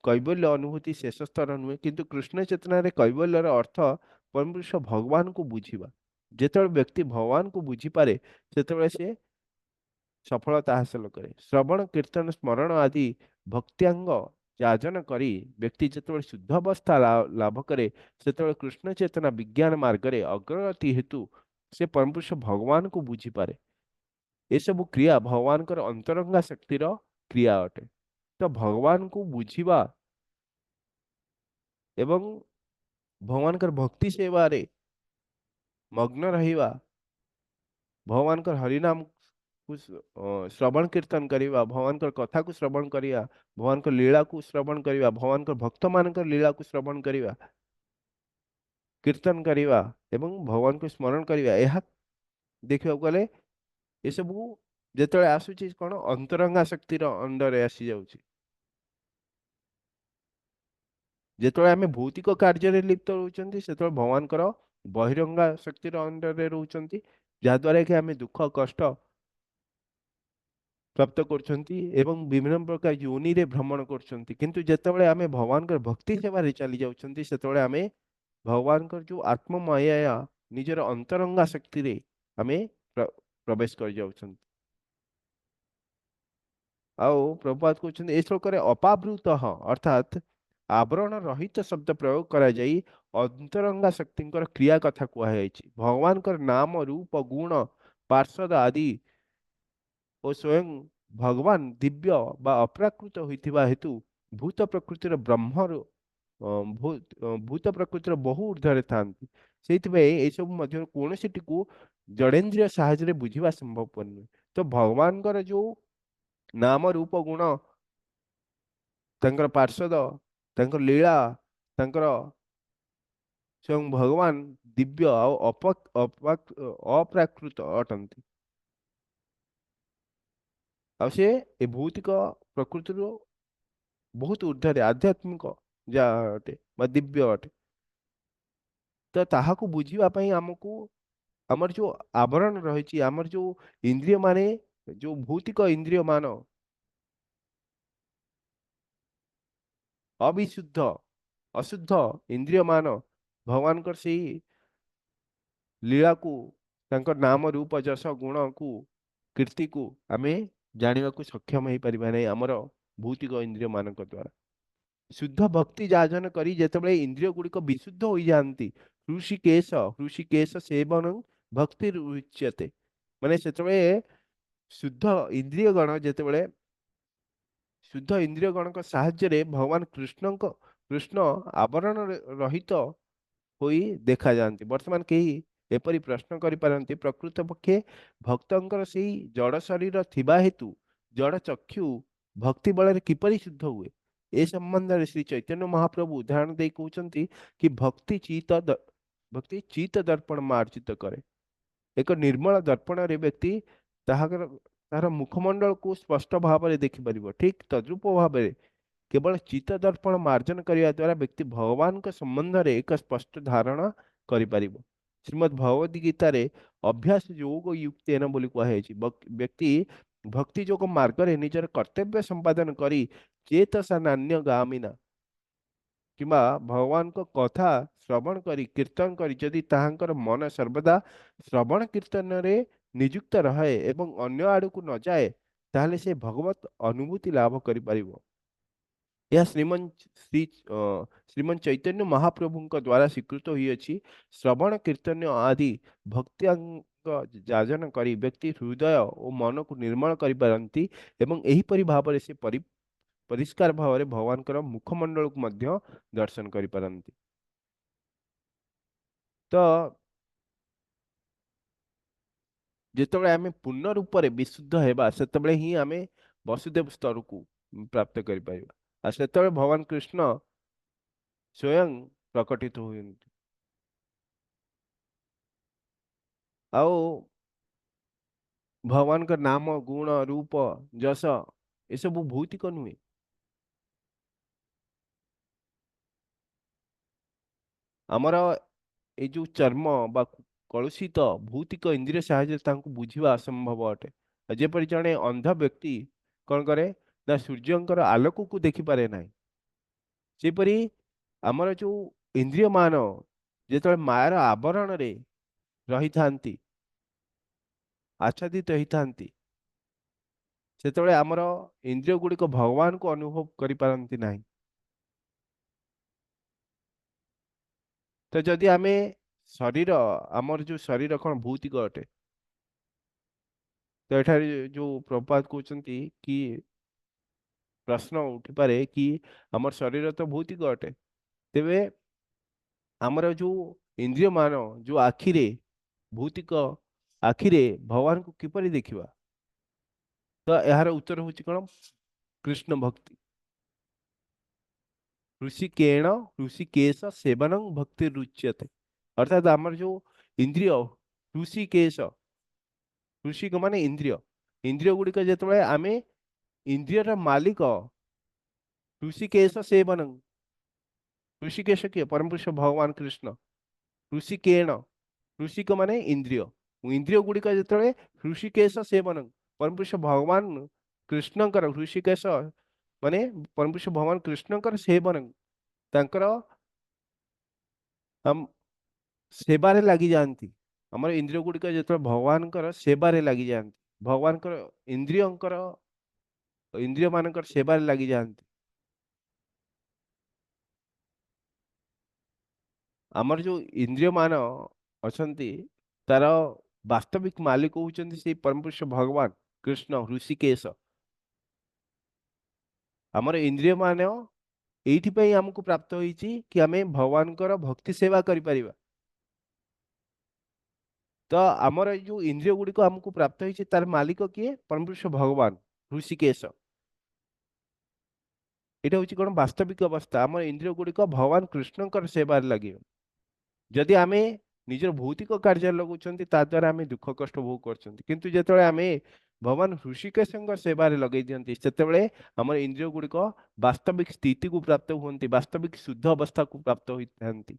कैवल्य अनुभूति शेष स्तर नुहे किंतु कृष्ण चेतना कैवल्यर अर्थ परमपुरुष भगवान को बुझा जो व्यक्ति भगवान को बुझीपे से सफलता हासिल करे श्रवण कीर्तन स्मरण आदि भक्त्यांग ଯାଜନ କରି ବ୍ୟକ୍ତି ଯେତେବେଳେ ଶୁଦ୍ଧ ଅବସ୍ଥା ଲାଭ କରେ ସେତେବେଳେ କୃଷ୍ଣ ଚେତନା ବିଜ୍ଞାନ ମାର୍ଗରେ ଅଗ୍ରଗତି ହେତୁ ସେ ପରମପୁରୁଷ ଭଗବାନଙ୍କୁ ବୁଝିପାରେ। ଏସବୁ କ୍ରିୟା ଭଗବାନଙ୍କର ଅନ୍ତରଙ୍ଗା ଶକ୍ତିର କ୍ରିୟା ଅଟେ। ତ ଭଗବାନଙ୍କୁ ବୁଝିବା ଏବଂ ଭଗବାନଙ୍କର ଭକ୍ତି ସେବାରେ ମଗ୍ନ ରହିବା, ଭଗବାନଙ୍କର ହରିନାମ ଶ୍ରବଣ କୀର୍ତ୍ତନ କରିବା, ଭଗବାନଙ୍କର କଥାକୁ ଶ୍ରବଣ କରିବା, ଭଗବାନଙ୍କ ଲୀଳାକୁ ଶ୍ରବଣ କରିବା, ଭଗବାନଙ୍କର ଭକ୍ତମାନଙ୍କର ଲୀଳାକୁ ଶ୍ରବଣ କରିବା, କୀର୍ତ୍ତନ କରିବା ଏବଂ ଭଗବାନଙ୍କୁ ସ୍ମରଣ କରିବା, ଏହା ଦେଖିବାକୁ ଗଲେ ଏସବୁ ଯେତେବେଳେ ଆସୁଛି କଣ ଅନ୍ତରଙ୍ଗା ଶକ୍ତିର ଅଣ୍ଡରେ ଆସିଯାଉଛି। ଯେତେବେଳେ ଆମେ ଭୌତିକ କାର୍ଯ୍ୟରେ ଲିପ୍ତ ରହୁଛନ୍ତି ସେତେବେଳେ ଭଗବାନଙ୍କର ବହିରଙ୍ଗା ଶକ୍ତିର ଅଣ୍ଡରରେ ରହୁଛନ୍ତି, ଯାହାଦ୍ୱାରା କି ଆମେ ଦୁଃଖ କଷ୍ଟ ପ୍ରାପ୍ତ କରୁଛନ୍ତି ଏବଂ ବିଭିନ୍ନ ପ୍ରକାର ଯୋନିରେ ଭ୍ରମଣ କରୁଛନ୍ତି। କିନ୍ତୁ ଯେତେବେଳେ ଆମେ ଭଗବାନଙ୍କର ଭକ୍ତି ସେବାରେ ଚାଲି ଯାଉଛନ୍ତି ସେତେବେଳେ ଆମେ ଭଗବାନଙ୍କର ଯୋଉ ଆତ୍ମମାୟା ନିଜର ଅନ୍ତରଙ୍ଗା ଶକ୍ତିରେ ଆମେ ପ୍ରବେଶ କରି ଯାଉଛନ୍ତି। ଆଉ ପ୍ରଭୁପାଦ କହୁଛନ୍ତି ଏ ଶ୍ଲୋକରେ ଅପାବୃତ ଅର୍ଥାତ୍ ଆବରଣ ରହିତ ଶବ୍ଦ ପ୍ରୟୋଗ କରାଯାଇ ଅନ୍ତରଙ୍ଗା ଶକ୍ତିଙ୍କର କ୍ରିୟା କଥା କୁହାଯାଇଛି। ଭଗବାନଙ୍କର ନାମ ରୂପ ଗୁଣ ପାର୍ଷଦ ଆଦି ଓ ସ୍ୱୟଂ ଭଗବାନ ଦିବ୍ୟ ବା ଅପ୍ରାକୃତ ହୋଇଥିବା ହେତୁ ଭୂତ ପ୍ରକୃତିର ବ୍ରହ୍ମରୁ ଭୂତ ପ୍ରକୃତିର ବହୁ ଊର୍ଦ୍ଧ୍ୱରେ ଥାନ୍ତି। ସେଇଥିପାଇଁ ଏସବୁ ମଧ୍ୟରୁ କୌଣସିଟିକୁ ଜଡେନ୍ଦ୍ରିୟ ସାହାଯ୍ୟରେ ବୁଝିବା ସମ୍ଭବପର ନୁହେଁ। ତ ଭଗବାନଙ୍କର ଯୋଉ ନାମ ରୂପ ଗୁଣ, ତାଙ୍କର ପାର୍ଷଦ, ତାଙ୍କର ଲୀଳା, ତାଙ୍କର ସ୍ୱୟଂ ଭଗବାନ ଦିବ୍ୟ ଆଉ ଅପ୍ରାକୃତ ଅଟନ୍ତି। ଆଉ ସେ ଏ ଭୌତିକ ପ୍ରକୃତିରୁ ବହୁତ ଊର୍ଦ୍ଧ୍ୱରେ ଆଧ୍ୟାତ୍ମିକ ଯାହା ଅଟେ ବା ଦିବ୍ୟ ଅଟେ। ତ ତାହାକୁ ବୁଝିବା ପାଇଁ ଆମକୁ ଆମର ଯୋଉ ଆବରଣ ରହିଛି, ଆମର ଯୋଉ ଇନ୍ଦ୍ରିୟ ମାନେ, ଯୋଉ ଭୌତିକ ଇନ୍ଦ୍ରିୟ ମାନ ଅବିଶୁଦ୍ଧ ଅଶୁଦ୍ଧ ଇନ୍ଦ୍ରିୟ ମାନ ଭଗବାନଙ୍କର ସେଇ ଲୀଳାକୁ, ତାଙ୍କ ନାମ ରୂପ ଯଶ ଗୁଣକୁ କୀର୍ତ୍ତିକୁ ଆମେ ଜାଣିବାକୁ ସକ୍ଷମ ହେଇପାରିବା ନାହିଁ ଆମର ଭୌତିକ ଇନ୍ଦ୍ରିୟ ମାନଙ୍କ ଦ୍ୱାରା। ଶୁଦ୍ଧ ଭକ୍ତି ଯାଜନ କରି ଯେତେବେଳେ ଇନ୍ଦ୍ରିୟ ଗୁଡିକ ବିଶୁଦ୍ଧ ହୋଇଯାଆନ୍ତି, ହୃଷିକେଶ ସେବନ ଭକ୍ତି ଉଚ୍ୟତେ, ମାନେ ସେତେବେଳେ ଶୁଦ୍ଧ ଇନ୍ଦ୍ରିୟ ଗଣ ଯେତେବେଳେ ଶୁଦ୍ଧ ଇନ୍ଦ୍ରିୟ ଗଣଙ୍କ ସାହାଯ୍ୟରେ ଭଗବାନ କୃଷ୍ଣ ଆବରଣ ରହିତ ହୋଇ ଦେଖାଯାଆନ୍ତି। ବର୍ତ୍ତମାନ କେହି ଏପରି ପ୍ରଶ୍ନ କରିପାରନ୍ତି, ପ୍ରକୃତ ପକ୍ଷେ ଭକ୍ତଙ୍କର ସେଇ ଜଡ଼ ଶରୀର ଥିବା ହେତୁ ଜଡ଼ ଚକ୍ଷୁ ଭକ୍ତି ବଳରେ କିପରି ଶୁଦ୍ଧ ହୁଏ? ଏ ସମ୍ବନ୍ଧରେ ଶ୍ରୀ ଚୈତନ୍ୟ ମହାପ୍ରଭୁ ଉଦାହରଣ ଦେଇ କହୁଛନ୍ତି କି ଭକ୍ତି ଚିତ ଦର୍ପଣ ମାର୍ଜିତ କରେ। ଏକ ନିର୍ମଳ ଦର୍ପଣରେ ବ୍ୟକ୍ତି ତାହାର ମୁଖମଣ୍ଡଳକୁ ସ୍ପଷ୍ଟ ଭାବରେ ଦେଖିପାରିବ। ଠିକ୍ ତଦ୍ରୂପ ଭାବରେ କେବଳ ଚିତ୍ତ ଦର୍ପଣ ମାର୍ଜନ କରିବା ଦ୍ୱାରା ବ୍ୟକ୍ତି ଭଗବାନଙ୍କ ସମ୍ବନ୍ଧରେ ଏକ ସ୍ପଷ୍ଟ ଧାରଣା କରିପାରିବ। ଶ୍ରୀମଦ୍ ଭଗବତୀ ଗୀତାରେ ଅଭ୍ୟାସ ଯୋଗ ୟୁକ୍ତେନ ବୋଲି କୁହାଯାଇଛି। ବ୍ୟକ୍ତି ଭକ୍ତି ଯୋଗ ମାର୍ଗରେ ନିଜର କର୍ତ୍ତବ୍ୟ ସମ୍ପାଦନ କରି ଚେତସା ନାନ୍ୟ ଗାମିନା କିମ୍ବା ଭଗବାନଙ୍କ କଥା ଶ୍ରବଣ କରି କୀର୍ତ୍ତନ କରି ଯଦି ତାହାଙ୍କର ମନ ସର୍ବଦା ଶ୍ରବଣ କୀର୍ତ୍ତନରେ ନିଯୁକ୍ତ ରହେ ଏବଂ ଅନ୍ୟ ଆଡ଼କୁ ନ ଯାଏ, ତାହେଲେ ସେ ଭଗବତ ଅନୁଭୂତି ଲାଭ କରିପାରିବ। ଏହା ଶ୍ରୀମନ୍ ଚୈତନ୍ୟ ମହାପ୍ରଭୁଙ୍କ ଦ୍ୱାରା ସ୍ୱୀକୃତ ହୋଇଅଛି। ଶ୍ରବଣ କୀର୍ତ୍ତନ ଆଦି ଭକ୍ତ୍ୟାଙ୍ଗ ଯାଜନ କରି ବ୍ୟକ୍ତି ହୃଦୟ ଓ ମନକୁ ନିର୍ମଳ କରିପାରନ୍ତି ଏବଂ ଏହିପରି ଭାବରେ ସେ ପରିଷ୍କାର ଭାବରେ ଭଗବାନଙ୍କର ମୁଖମଣ୍ଡଳକୁ ମଧ୍ୟ ଦର୍ଶନ କରିପାରନ୍ତି। ତ ଯେତେବେଳେ ଆମେ ପୂର୍ଣ୍ଣ ରୂପରେ ବିଶୁଦ୍ଧ ହେବା ସେତେବେଳେ ହିଁ ଆମେ ବସୁଦେବ ସ୍ତରକୁ ପ୍ରାପ୍ତ କରିପାରିବା। ଆଉ ସେତେବେଳେ ଭଗବାନ କୃଷ୍ଣ ସ୍ୱୟଂ ପ୍ରକଟିତ ହୁଅନ୍ତି। ଆଉ ଭଗବାନଙ୍କ ନାମ ଗୁଣ ରୂପ ଯଶ ଏସବୁ ଭୌତିକ ନୁହେଁ। ଆମର ଏଇ ଯୋଉ ଚର୍ମ ବା କଳୁଷିତ ଭୌତିକ ଇନ୍ଦ୍ରିୟ ସାହାଯ୍ୟରେ ତାଙ୍କୁ ବୁଝିବା ଅସମ୍ଭବ ଅଟେ। ଯେପରି ଜଣେ ଅନ୍ଧ ବ୍ୟକ୍ତି କଣ କରେ ନା ସୂର୍ଯ୍ୟଙ୍କର ଆଲୋକକୁ ଦେଖିପାରେ ନାହିଁ, ସେପରି ଆମର ଯୋଉ ଇନ୍ଦ୍ରିୟ ମାନ ଯେତେବେଳେ ମାୟାର ଆବରଣରେ ରହିଥାନ୍ତି, ଆଚ୍ଛାଦିତ ହେଇଥାନ୍ତି, ସେତେବେଳେ ଆମର ଇନ୍ଦ୍ରିୟ ଗୁଡ଼ିକ ଭଗବାନଙ୍କୁ ଅନୁଭବ କରିପାରନ୍ତି ନାହିଁ। तो जदि आमे शरीर आमर जो शरीर कौन भौतिक अटे, तो एठारे जो प्रभुपाद कहते कि प्रश्न उठी पारे कि आमर शरीर तो भौतिक अटे, तेबे आमर जो इंद्रिय मान जो आखिरे भौतिक आखिरे भगवान को किपरि देखिबा, तो यार उत्तर हूँ कौन, कृष्ण भक्ति। ऋषिकेण ऋषिकेश सेवन भक्ति रुच्यते, अर्थात आमर जो इंद्रिय ऋषिकेश, ऋषिक माने इंद्रिय, इंद्रिय गुड़िक जो आम इंद्रियर मालिक ऋषिकेश सेवन, ऋषिकेश किए परम पुरुष भगवान कृष्ण, ऋषिकेण ऋषिक माने इंद्रिय, इंद्रिय गुड़िक जो ऋषिकेश सेवन परम पुरुष भगवान कृष्णकर, ऋषिकेश माने परम पुरुष भगवान कृष्णकर सेवन तांकर हम सेबारे लगी जाती, आमर इंद्रिय गुड़िक जो भगवान सेबारे लगी जाती, भगवान इंद्रियंकर इंद्रिय मानकर सेबारे लगी जाती। आमर जो इंद्रिय मान अछंती तार वास्तविक मालिक होउचंती से परम पुरुष भगवान कृष्ण ऋषिकेश। आमर इंद्रिय मान एइथिपई हमको प्राप्त होईची कि आमे भगवान भक्ति सेवा करि परिबा। तो आमर जो इंद्रिय गुड़िक हमको प्राप्त होईची तार मालिक किए, परम पुरुष भगवान ऋषिकेश। এটা হচ্ছে কোন বাস্তবিক অবস্থা, আমার ইন্দ্রিয় গুড়িক ভগবান কৃষ্ণଙ୍କର সেବାରେ ଲାଗିବ। ଯଦି ଆମେ ନିଜର ଭୌତିକ କାର୍ଯ୍ୟରେ ଲଗାଉଛନ୍ତି ତା ଦ୍ୱାରା ଆମେ ଦୁଃଖ କଷ୍ଟ ଭୋଗ କରୁଛନ୍ତି, କିନ୍ତୁ ଯେତେବେଳେ ଆମେ ଭଗବାନ ଋଷିକେଶଙ୍କ ସେବାରେ ଲଗେଇ ଦିଅନ୍ତି ସେତେବେଳେ ଆମର ଇନ୍ଦ୍ରିୟ ଗୁଡିକ ବାସ୍ତବିକ ସ୍ଥିତିକୁ ପ୍ରାପ୍ତ ହୁଅନ୍ତି, ବାସ୍ତବିକ ଶୁଦ୍ଧ ଅବସ୍ଥାକୁ ପ୍ରାପ୍ତ ହୋଇଥାନ୍ତି।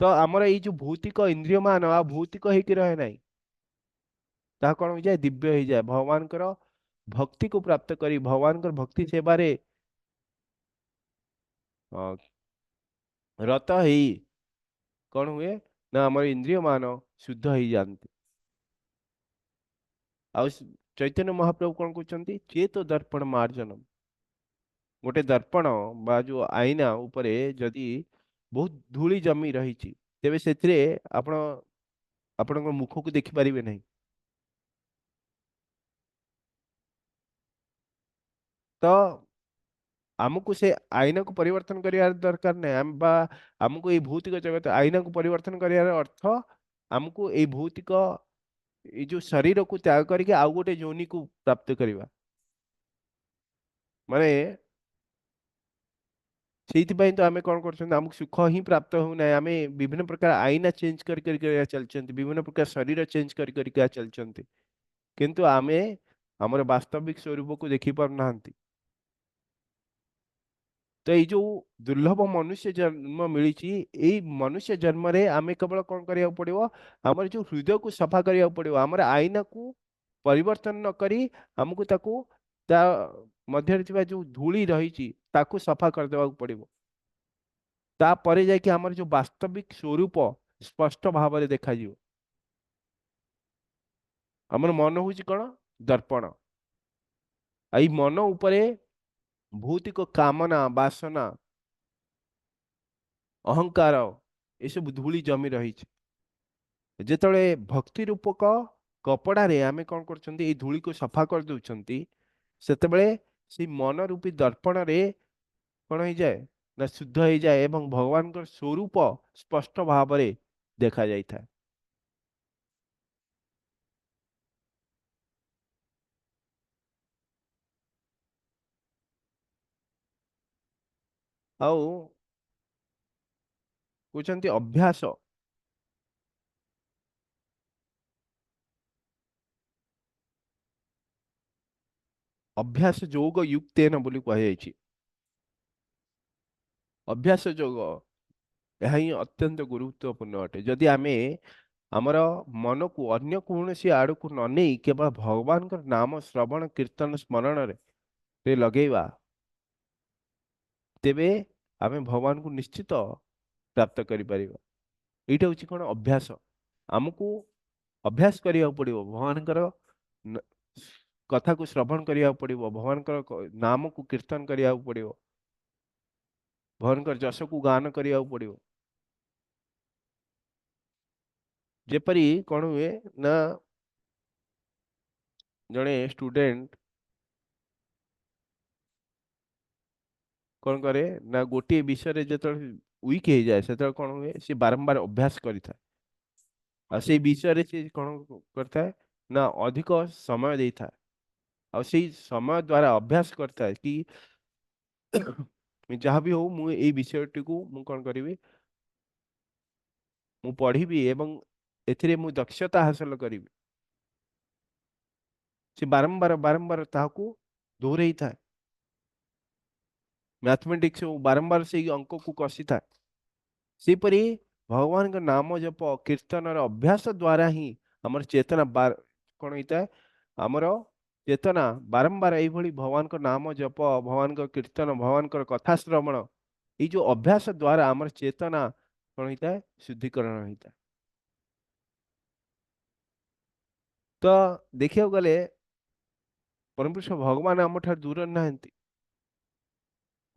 ତ ଆମର ଏଇ ଯୋଉ ଭୌତିକ ଇନ୍ଦ୍ରିୟ ମାନ ଆଉ ଭୌତିକ ହେଇକି ରହେ ନାହିଁ, ତାହା କଣ ହେଇଯାଏ, ଦିବ୍ୟ ହେଇଯାଏ। ଭଗବାନଙ୍କର ଭକ୍ତିକୁ ପ୍ରାପ୍ତ କରି ଭଗବାନଙ୍କର ଭକ୍ତି ସେବାରେ ରତ ହେଇ କଣ ହୁଏ ନା ଆମର ଇନ୍ଦ୍ରିୟ ମାନ ଶୁଦ୍ଧ ହେଇଯାଆନ୍ତି। ଆଉ ଚୈତନ୍ୟ ମହାପ୍ରଭୁ କଣ କହୁଛନ୍ତି, ଚେତ ଦର୍ପଣ ମାର୍ଜନମ, ଗୋଟେ ଦର୍ପଣ ବା ଯୋଉ ଆଇନା ଉପରେ ଯଦି ବହୁତ ଧୂଳି ଜମି ରହିଛି ତେବେ ସେଥିରେ ଆପଣ ଆପଣଙ୍କ ମୁଖକୁ ଦେଖିପାରିବେ ନାହିଁ। ତ ଆମକୁ ସେ ଆଇନାକୁ ପରିବର୍ତ୍ତନ କରିବାର ଦରକାର ନାହିଁ, ବା ଆମକୁ ଏଇ ଭୌତିକ ଜଗତ ଆଇନାକୁ ପରିବର୍ତ୍ତନ କରିବାର ଅର୍ଥ ଆମକୁ ଏଇ ଭୌତିକ ଏଇ ଯୋଉ ଶରୀରକୁ ତ୍ୟାଗ କରିକି ଆଉ ଗୋଟେ ଯୋନିକୁ ପ୍ରାପ୍ତ କରିବା, ମାନେ ସେଇଥିପାଇଁ ତ ଆମେ କଣ କରୁଛନ୍ତି, ଆମକୁ ସୁଖ ହିଁ ପ୍ରାପ୍ତ ହଉନାହିଁ। ଆମେ ବିଭିନ୍ନ ପ୍ରକାର ଆଇନା ଚେଞ୍ଜ କରି ଚାଲିଛନ୍ତି, ବିଭିନ୍ନ ପ୍ରକାର ଶରୀର ଚେଞ୍ଜ କରି ଚାଲିଛନ୍ତି, କିନ୍ତୁ ଆମେ ଆମର ବାସ୍ତବିକ ସ୍ୱରୂପକୁ ଦେଖି ପାରୁନାହାନ୍ତି। ତ ଏଇ ଯୋଉ ଦୁର୍ଲଭ ମନୁଷ୍ୟ ଜନ୍ମ ମିଳିଛି, ଏଇ ମନୁଷ୍ୟ ଜନ୍ମରେ ଆମେ କେବଳ କଣ କରିବାକୁ ପଡିବ, ଆମର ଯୋଉ ହୃଦୟକୁ ସଫା କରିବାକୁ ପଡିବ, ଆମର ଆଇନାକୁ ପରିବର୍ତ୍ତନ ନ କରି ଆମକୁ ତାକୁ ତା ମଧ୍ୟରେ ଥିବା ଯୋଉ ଧୂଳି ରହିଛି ତାକୁ ସଫା କରିଦେବାକୁ ପଡିବ। ତାପରେ ଯାଇକି ଆମର ଯୋଉ ବାସ୍ତବିକ ସ୍ୱରୂପ ସ୍ପଷ୍ଟ ଭାବରେ ଦେଖାଯିବ। ଆମର ମନ ହଉଛି କଣ, ଦର୍ପଣ। ଏଇ ମନ ଉପରେ ଭୌତିକ କାମନା ବାସନା ଅହଙ୍କାର ଏସବୁ ଧୂଳି ଜମି ରହିଛି। ଯେତେବେଳେ ଭକ୍ତି ରୂପକ କପଡାରେ ଆମେ କଣ କରୁଛନ୍ତି, ଏଇ ଧୂଳିକୁ ସଫା କରିଦଉଛନ୍ତି, ସେତେବେଳେ ସେଇ ମନ ରୂପୀ ଦର୍ପଣରେ କଣ ହେଇଯାଏ ନା ଶୁଦ୍ଧ ହେଇଯାଏ ଏବଂ ଭଗବାନଙ୍କ ସ୍ୱରୂପ ସ୍ପଷ୍ଟ ଭାବରେ ଦେଖା ଯାଇଥାଏ। ଆଉ କହୁଛନ୍ତି ଅଭ୍ୟାସ, ଅଭ୍ୟାସ ଯୋଗ ୟୁକ୍ତେନ ବୋଲି କୁହାଯାଇଛି। ଅଭ୍ୟାସ ଯୋଗ ଏହା ହିଁ ଅତ୍ୟନ୍ତ ଗୁରୁତ୍ୱପୂର୍ଣ୍ଣ ଅଟେ। ଯଦି ଆମେ ଆମର ମନକୁ ଅନ୍ୟ କୌଣସି ଆଡକୁ ନ ନେଇ କେବଳ ଭଗବାନଙ୍କର ନାମ ଶ୍ରବଣ କୀର୍ତ୍ତନ ସ୍ମରଣରେ ଲଗେଇବା, ତେବେ ଆମେ ଭଗବାନଙ୍କୁ ନିଶ୍ଚିତ ପ୍ରାପ୍ତ କରିପାରିବା। ଏଇଟା ହଉଛି କଣ, ଅଭ୍ୟାସ। ଆମକୁ ଅଭ୍ୟାସ କରିବାକୁ ପଡିବ ଭଗବାନଙ୍କର कथा को श्रवण करिया पड़िबो, भगवान नाम को कीर्तन करिया पड़िबो, भगवान जश को गान करिया पड़िबो। जेपरी कौन हुए ना जड़े स्टूडेंट कौन करे ना गोटे विषय जो वीक हो जाए से कौन हुए सी बारंबार अभ्यास करिथा आ से विषय से कौन करता है ना अधिक समय देता है और से समय द्वारा अभ्यास करता है कि जहाँ भी हो मु ए विषयटी को मु कौन करी मु पढ़ी एवं एथिरे मु दक्षता हासिल करी से बारंबार बारंबार ताकू दोहराई था मैथमेटिक्स बारंबार से अंक को कसी था सेपरी भगवान का नाम जप कीर्तन और अभ्यास द्वारा ही हमर चेतना बार कौन होता है हमर चेतना बारंबार यही भगवान का नाम जप भगवान का कीर्तन भगवान का कथा श्रवण ये जो अभ्यास द्वारा हमर चेतना कौन होता है शुद्धिकरण होता है। तो देखिए गले परम पुरुष भगवान आम ठार दूर नहांती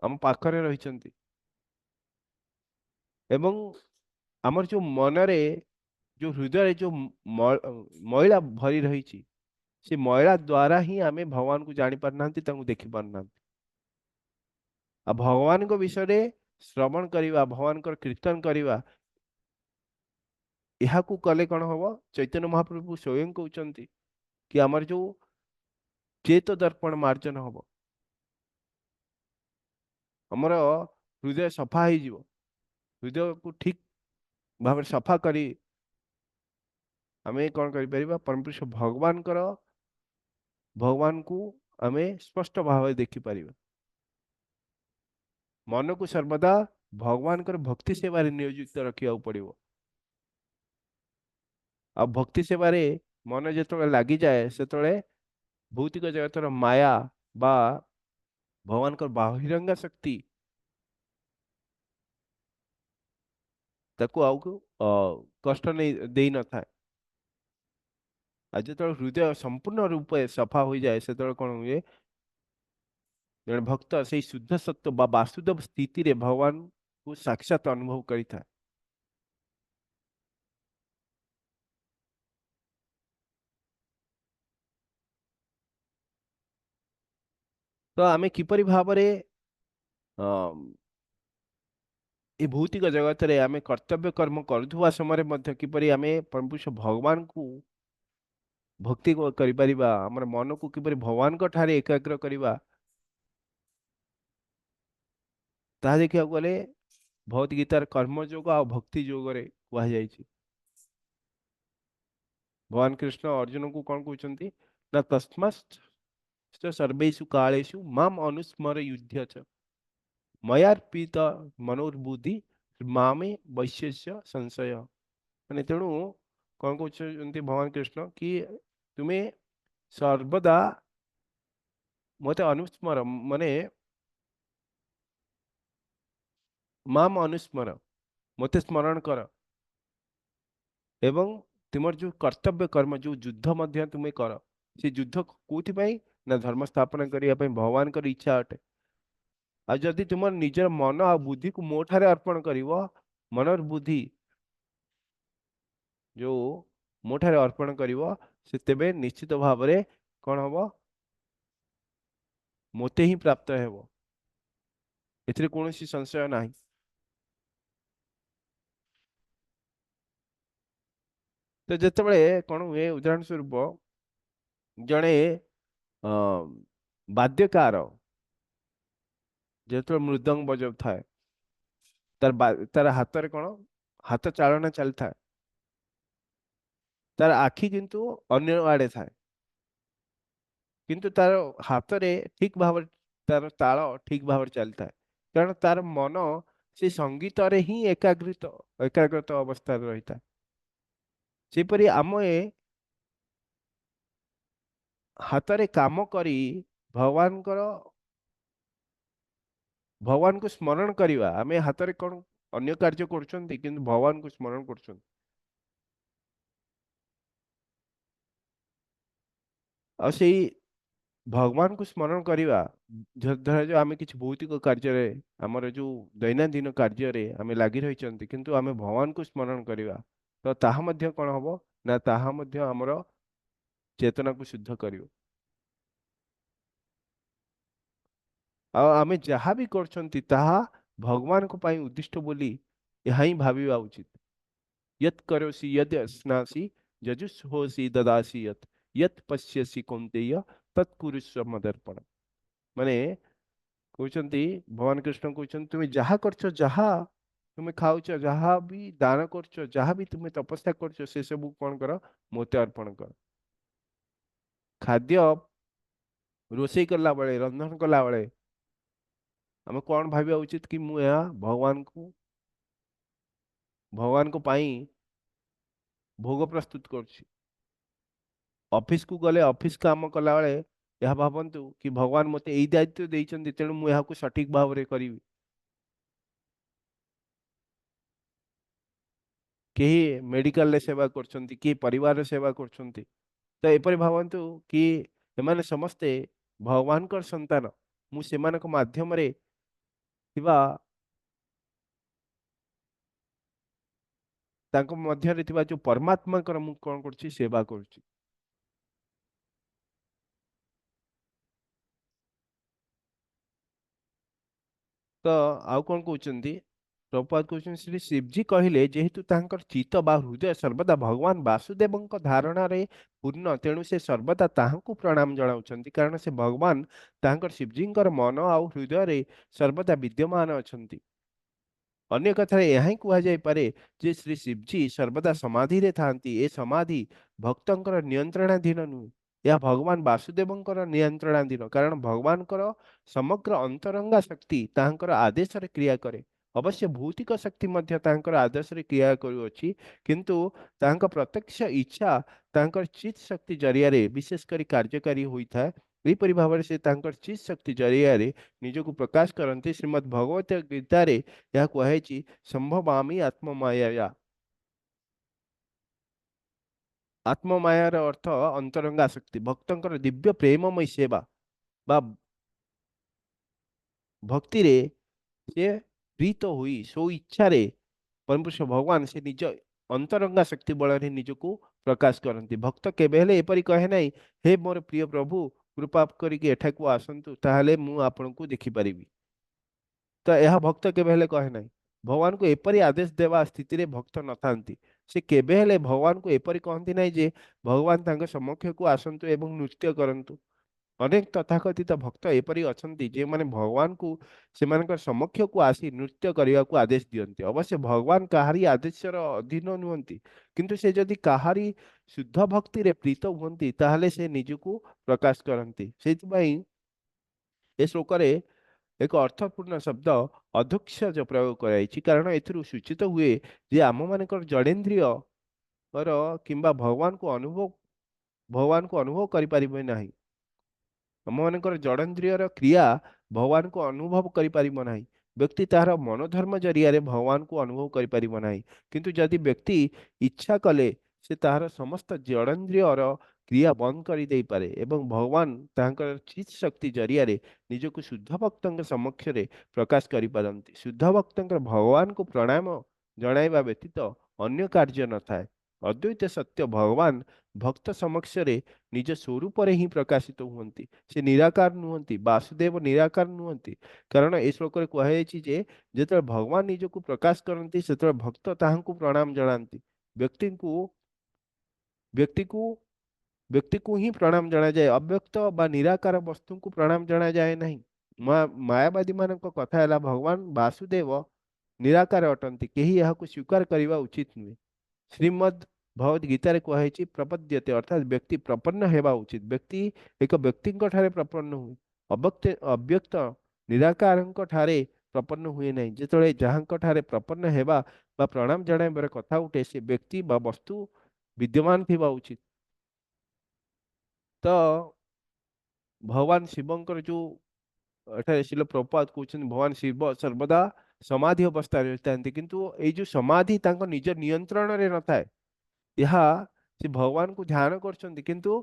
आम पाखरे रहिचंती एवं आमर जो मनरे जो हृदय जो मैला भरी रही से मैला द्वारा ही आमे भगवान को जानी पारना देखी पारना आ भगवान को विषय श्रवण करवा भगवान को कीर्तन करवा यह कले कौन हम चैतन्य महाप्रभु स्वयं कहते कि आमर जो चेत दर्पण मार्जन हम आमर हृदय सफा हो हृदय को ठीक भाव सफा करी आमे कौन कर परम पुरुष भगवान को आमे स्पष्ट भाव देखी पार मन को सर्वदा भगवान भक्ति सेवारे नियोजित रखा पड़ो आ भक्ति सेवारे मन जो लगी जाए से भौतिक जगतर माया बा भगवान बाहिरंगा शक्ति ताको आउ कष्ट नहीं दे न था आज जो हृदय संपूर्ण रूप सफा हो जाए से कौन हुए जन भक्त से शुद्ध सत्व बा वासुदेव स्थिति रे भगवान को साक्षात अनुभव करिथा। तो आमे किपरि भाबरे ये भौतिक जगत रे आमे कर्तव्य कर्म करुवा समय मध्य किपरि आमे परम पुरुष भगवान को भक्ति करि परिबा हमर मन को किपरि भगवान को ठारे एकाग्र करिबा ता देखिया गले भगवत गीतार कर्म योग आ भक्ति योग रे कहा जायछि। भगवान कृष्ण अर्जुन को कौन कहते ना तस्मात् सर्वेषु कालेषु माम अनुस्मर युध्य च मयार्पित मनोर्बुद्धि मामे वैश्य संशय माने तेणु कौन कहते भगवान कृष्ण कि तुम्हें सर्वदा मते अनुस्मर माने माम अनुस्मर मते स्मरण कर एवं तुमर जो कर्तव्य कर्म जो युद्ध मध्य तुम्हें कर से युद्ध कोथि ना धर्म स्थापना करने भगवान कर इच्छा अटे आ जदि तुम निजर मन आ बुद्धि को मो ठारे अर्पण कर मनर बुद्धि जो मो ठारे अर्पण कर से तेबे निश्चित भाव में कौन हम मोते ही प्राप्त हेब एथिरे कौन संशय नहीं। तो जिते कौन हुए उदाहरण स्वरूप जड़े बाद्यकार जो मृदंग बजाऊ थाए तार हाथ रे कौन हाथ चालना चली था तार आखि किंतु अन्य आड़े थाए किंतु तार हाथ रे ठीक भाव तार ताल ठीक भाव चली था कारण तार मन से संगीत रे ही एकाग्रत अवस्था रही था सेपरी आम हाथ रे काम करी भगवान भगवान को स्मरण करवा आम हाथ रे कौन अन्य कार्य कर भगवान को स्मरण कर भगवान को स्मरण करवा धराଯାଉ आम कि भौतिक कार्य आमर जो दैनंदिन कार्य आम लगी रही किंतु आम भगवान को स्मरण करवा तो ताहा मध्य कौन हम ना ताहा मध्य आमर चेतना को शुद्ध कर आम जहाँ भी करछंती ताहा भगवान को पाई उद्दिष्ट बोली यहाँ ही भाविबा उचित। यत करोसि यद स्नासि यजुष होसि ददासि यत पश्यसि कौन्तेय तत्कुरुष्व मदर्पण माने कहते भगवान कृष्ण कहते तुम्हें जहाँ करछ जहाँ तुम्हें खाऊच जहाँ भी दान करछ जहाँ भी तुम्हें तपस्या करछ से सब कौन कर मोते अर्पण कर। खाद्य रोषेई कला बेले रंधन कला बेले आम कौन भाविया उचित कि मु यहाँ भगवान को पाई भोग प्रस्तुत करुछि। ऑफिस को गले ऑफिस काम कला बेले यह भावन्तु कि भगवान मते एई दायित्व देइछन्ति तेणु मु यहाँ सठिक भाव रे करिवि। केही मेडिकल रे सेवा करछन्ति केही परिवार रे सेवा करछन्ति तो एपरि भावन्तु कि एमाने समस्ते भगवान कर संतान मु सेमानक माध्यम रे थिबा तांको मध्य रे थिबा जो परमात्मा कर मु कोन करछि सेवा करछि। तो आउ कौन कहते प्रभुपाद कहते श्री शिवजी कहले जेहेतु तांकर चित्त बा हृदय सर्वदा भगवान वासुदेव धारणा रे पूर्ण तेणु से सर्वदा ताहांकु प्रणाम जनाउछंती कारण से भगवान तांकर शिवजींकर मन आउ हृदय रे सर्वदा विद्यमान अछंती। अन्य कथा यह कहुई पारे जे श्री शिवजी सर्वदा समाधि रे थांती ए समाधि भक्तंकर नियंत्रणाधीन नुहे यह भगवान वासुदेवंकर नियंत्रणाधीन कारण भगवानकर समग्र अंतरंगा शक्ति तांकर आदेश रे क्रिया करे। अवश्य भौतिक शक्ति मध्य तांकर आदेश रे क्रिया करुअछि किंतु तांकर प्रत्यक्ष इच्छा तांकर चित शक्ति जरिया रे विशेष करी कार्यकारी होइथा एहिपरि भाव से तांकर चित शक्ति जरिया रे निजको प्रकाश करते। श्रीमद् भगवत गीता रे यह कहुई संभवामी आत्ममाया आत्ममायार अर्थ अंतरंगा शक्ति भक्तंकर दिव्य प्रेममय सेवा बा भक्ति रे से प्रीत हुई सो इच्छा रे परमपुरुष भगवान से निज अंतरंगा शक्ति बल निजको प्रकाश करती। भक्त केबे हेले एपरि कहे नाही हे मोर प्रिय प्रभु कृपा करिके एठाकू आसंतु ताहले मु आपनकु देखि परिबी तो यह भक्त केबे हेले कहे नाही। भगवान को एपरि आदेश देवा स्थिति रे भक्त नथांती से केबे हेले भगवान को एपरि कहंती नाही जे भगवान तांग समक्ष को आसंतु एवं नृत्य करंतु। अनेक तथाकथित भक्त एपरि अछंती जे माने भगवान को सेमानकर समक्ष को आसी नृत्य करिया को आदेश दियंती। अवश्य भगवान काहारी आदेशर अधीन नुहंती किंतु से जदि काहारी शुद्ध भक्ति रे प्रीत हुंती ताहले से निजको प्रकाश करंती। सेतिबाई ए श्लोक रे एक अर्थपूर्ण शब्द अधोक्षज प्रयोग कराई कारण एथिरु सूचित हुए जे आम मानकर जड़ेन्द्रिय किंबा भगवान को अनुभव करि परिबे नाही। आम मानकर जड़ेन्द्रियर क्रिया भगवान को अनुभव करि परिबो नाही। व्यक्ति तार मनोधर्म जरिया रे भगवान को अनुभव करि परिबो नाही किंतु जदि व्यक्ति इच्छा कले से तार समस्त जड़ेन्द्रियर क्रिया बंद कर दे पारे एवं भगवान तांकर चित शक्ति जरिया रे निजको शुद्ध भक्तंक समक्ष रे प्रकाश करि पारंती। शुद्ध भक्तंकर भगवान को प्रणाम जणाइबा व्यतीत अन्य कार्य न थाए। अद्वैत सत्य भगवान भक्त समक्ष रे निज स्वरूप रे ही प्रकाशित हुंती से निराकार नुहंती वासुदेव निराकार नुहंती कारण ए श्लोक रे कहायछि जे जेतले भगवान निजको प्रकाश करंती सेतले भक्त ताहांकु प्रणाम जणांती। व्यक्ति को व्यक्ति को व्यक्ति को ही प्रणाम जना जाए अव्यक्त बा निराकार वस्तु को प्रणाम जना जाए नहीं। मायावादी मान कथा है भगवान वासुदेव निराकार अटंती केही यहाको स्वीकार करने उचित नुहे। श्रीमद् भगवद गीता रे कहुई प्रपद्यते अर्थात व्यक्ति प्रपन्न हेबा उचित। व्यक्ति एक व्यक्ति ठारे प्रपन्न हुए अव्यक्त अव्यक्त निराकार ठारे प्रपन्न हुए नहीं। जेतले जहां ठारे प्रपन्न हेबा बा प्रणाम जणाइबार कथा उठे से व्यक्ति बा वस्तु विद्यमान थिबा उचित। तो भगवान शिवंकर जो एठारे शिल प्रभुपाद कहते भगवान शिव सर्वदा समाधि अवस्था रहते किंतु ये जो समाधि तांको निज नियंत्रण रे न थाए यह से भगवान को ध्यान करछंती किंतु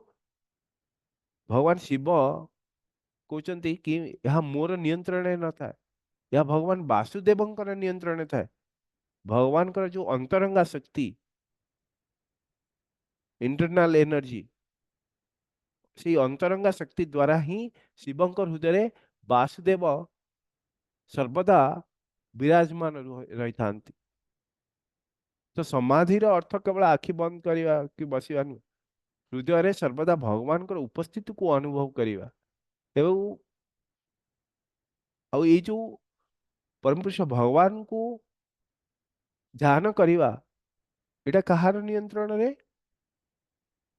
भगवान शिव कहते कि यह मोर नियंत्रण न था, यह भगवान वासुदेवंकर नियंत्रण था। भगवान का जो अंतरंगा शक्ति, इंटरनल एनर्जी, से अंतरंगा शक्ति द्वारा ही शिवंकर हृदय वासुदेव सर्वदा विराजमान रही था। तो समाधि अर्थ केवल आखि बंद करवा कि बसवा नुह, हृदय सर्वदा भगवान उपस्थिति को अनुभव करवा। एवं ये जो परम पुरुष भगवान को ध्यान करवा, एटा कहार नियंत्रण रे?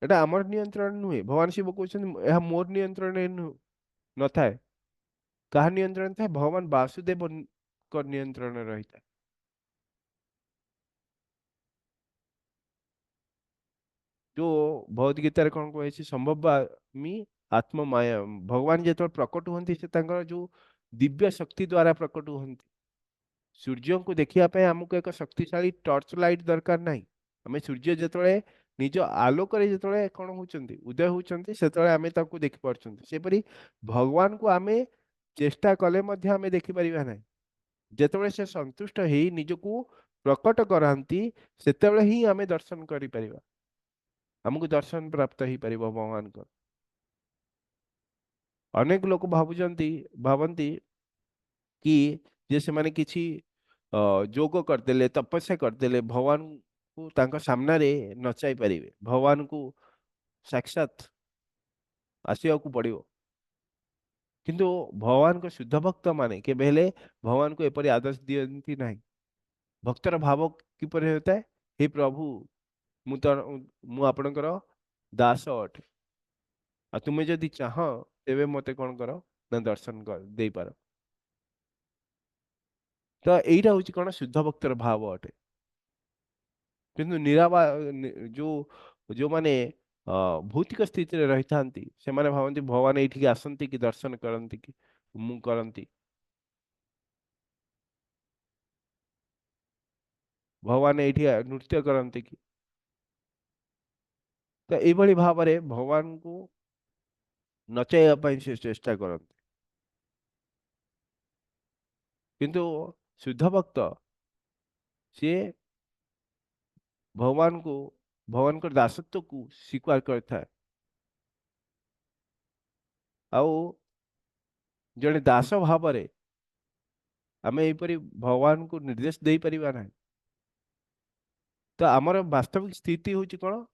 एटा आमर नियंत्रण नुहे। भगवान शिव कहते यह मोर नियंत्रण न था। कहा नियंत्रण था? भगवान वासुदेव को नियंत्रण रही था। जो भगवत गीतार कौन कहे संभवामि आत्म माया, भगवान जो प्रकट होती से जो दिव्य शक्ति द्वारा प्रकट होती। सूर्य को देखा आमको एक शक्तिशाली टर्च लाइट दरकार नहीं। आम सूर्य जो निज आलोक जो कौन होती उदय होती से आम देखी पार्टी, भगवान को आम चेष्टा कले आम देखिपर ना। जिते से संतुष्ट हो निजको प्रकट कराती से ही आम दर्शन कर आमको दर्शन प्राप्त हो पार भगवान को। अनेक लोग भावती कि जे से माने किछि जोग करदेले, तपस्या करदेले भगवान को तांका सामना रे नचाई पारिबे, भगवान को साक्षात आसिया को पड़िबो। किंतु भगवान को शुद्ध भक्त माने के बेले भगवान को एपरि आदेश दियंती नहीं। भक्तर भाव किपरि होता है? हे प्रभु, मु तो मु आपणकर दास अटे, आ तुमे जदि चाह तेबे मते कौन कर ना दर्शन कर दे पार। तो यहीटा हूँ कौन शुद्ध भक्तर भाव अटे। किंतु जो जो माने भौतिक स्थिति रही था से माने भावती भगवान ये आसती कि दर्शन करती कि मु करती, भगवान ये नृत्य करती कि। तो यही भाव में भगवान को नचाइवाई से चेष्टा करती। किंतु शुद्ध भक्त सी भगवान को, भगवान को दासत्व को स्वीकार करता है। आउ जड़े दास भाव में आम यपरी भगवान को निर्देश दे परिबा ना। तो आमर वास्तविक स्थिति हूँ कौन?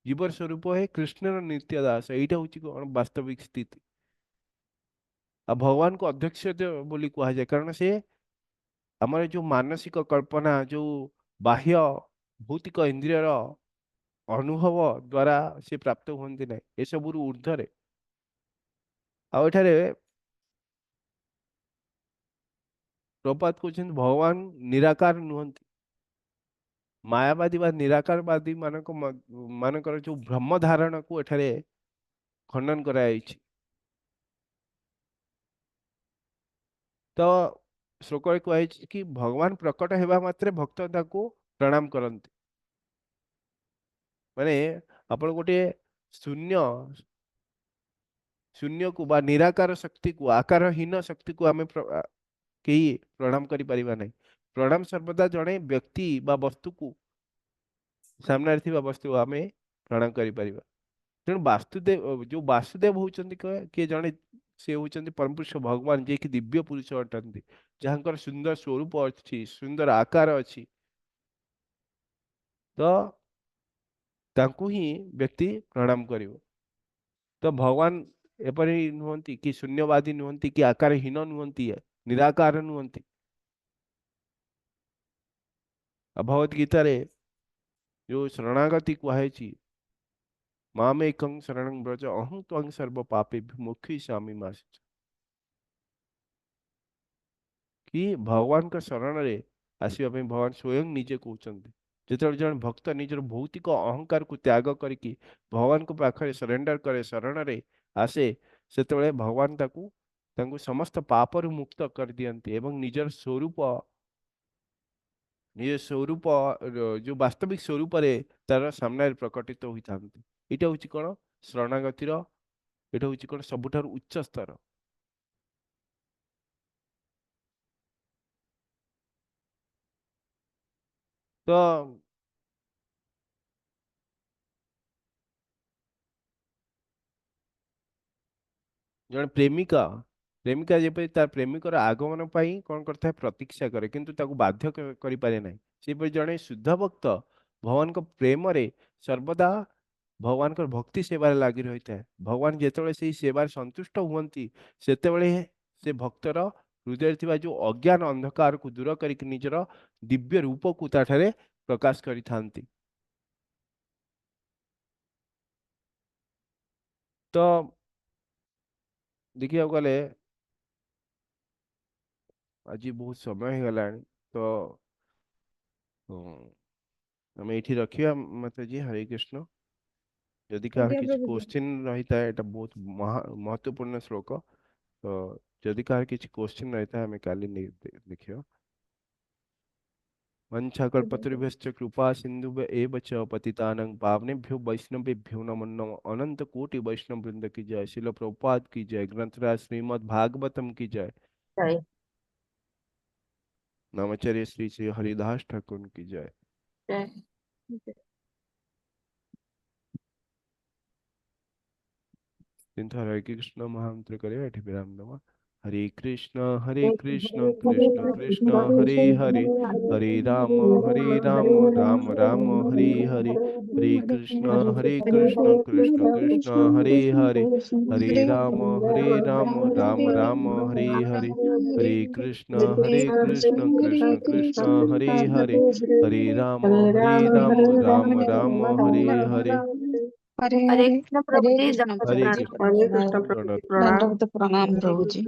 जीवर स्वरूप है कृष्णर नित्य दास, यहीटा हूँ कौन वास्तविक स्थिति। आ भगवान को अध्यक्ष बोली कहा जाए, कारण से आमर जो मानसिक कल्पना, जो बाह्य भौतिक इंद्रियर अनुभव द्वारा से प्राप्त होती ना, ये सब ऊर्धरे। आठारे प्रपात कहते भगवान निराकार नुहति। मायावादी बा निराकारवादी मानकर जो भ्रम धारणा को एठारे खंडन कराई। तो श्लोक कहुई कि भगवान प्रकट होगा मात्रे भक्त ताको प्रणाम करते। माने आपण गोटे शून्य शून्य को बा निराकार शक्ति को, आकारहीन शक्ति को आम कहीं प्रणाम करि परिबा नहीं। प्रणाम सर्वदा जड़े व्यक्ति बा वस्तु को, सामने थिबा वस्तु को आम प्रणाम करि परिबा। तेणु वासुदेव, जो वासुदेव होचंती किए जड़े से होचंती परम पुरुष भगवान, जे कि दिव्य पुरुष अटंती, जहाँकर सुंदर स्वरूप अच्छी, सुंदर आकार अच्छी। तो तांकु ही व्यक्ति प्रणाम करिवो। तो भगवान एपरि नुहंती कि शून्यवादी नुहंती कि आकारहीन नुहंती, निराकार नुहंती। भगवत गीता रे जो शरणागति कहुई, मामेकं शरणं व्रज अहं त्वं सर्व पापेभ्यो मोक्षयिष्यामि मा शुचः। कि भगवान का शरण रे आसवा भगवान स्वयं निजे कहते। जो जन भक्त निजर भौतिक अहंकार को त्याग करके भगवान को पाखे सरेंडर करे, शरण रे आसे, से भगवान ताकू समस्त पापर मुक्त कर दियंती एवं निजर स्वरूप, निज स्वरूप जो वास्तविक स्वरूप रे तार सामने प्रकटित होता। यहाँ हूँ कौन शरणागतिर एटा हूँ कौन सबुठार उच्च स्तर। तो जन प्रेमिका प्रेमिका जेपरि तार प्रेमिकर आगमन पाई कौन करता है प्रतीक्षा करे किंतु ताकू बाध्य करि पारे नाही सेपरि जड़े शुद्ध भक्त भगवान को प्रेम रे सर्वदा भगवान को भक्ति सेवार लगी रही है। भगवान जिते से सेवार संतुष्ट हुंती सेतेबेले से भक्तर हृदय थिबा जो अज्ञान अंधकार को दूर करके निजर दिव्य रूप को ताठारे प्रकाश करिथांती। तो देखिए गले आज बहुत समय हो गलानी तो आम ये रखिए माता जी। हरे कृष्ण। यदि कहार आज्ञा किसी प्रभु जी। क्वेश्चन रहता है, এটা बहुत महत्वपूर्ण श्लोक तो यदि कहार किसी क्वेश्चन रहता है हमें काली देखियो। वंशाकल्पतरुभ्यश्च कृपा सिन्धुभ्य एव च पतितानां पावनेभ्यो वैष्णवेभ्यो नमो नमः। अनंत कोटि वैष्णव वृंद की जय। शिल प्रभुपाद की जय। ग्रंथराज श्रीमद् भागवतम की जय। जय नामाचार्य श्री श्री हरिदास ठाकुर की जय। जय किंतु हरे कृष्ण महामंत्र करे बैठे विराम दवा। हरे कृष्ण कृष्ण कृष्ण हरे हरे हरे राम राम राम हरे हरे। हरे कृष्ण कृष्ण कृष्ण हरे हरे हरे राम राम राम हरे हरे। हरे कृष्ण कृष्ण कृष्ण हरे हरे हरे राम राम राम हरे हरे। हरे कृष्ण प्रभु जी कृष्ण हरे प्रभु जी। कृष्ण। हरे कृष्ण प्रभु जी प्रणत प्रणाम। दंडवत प्रणाम प्रभु जी।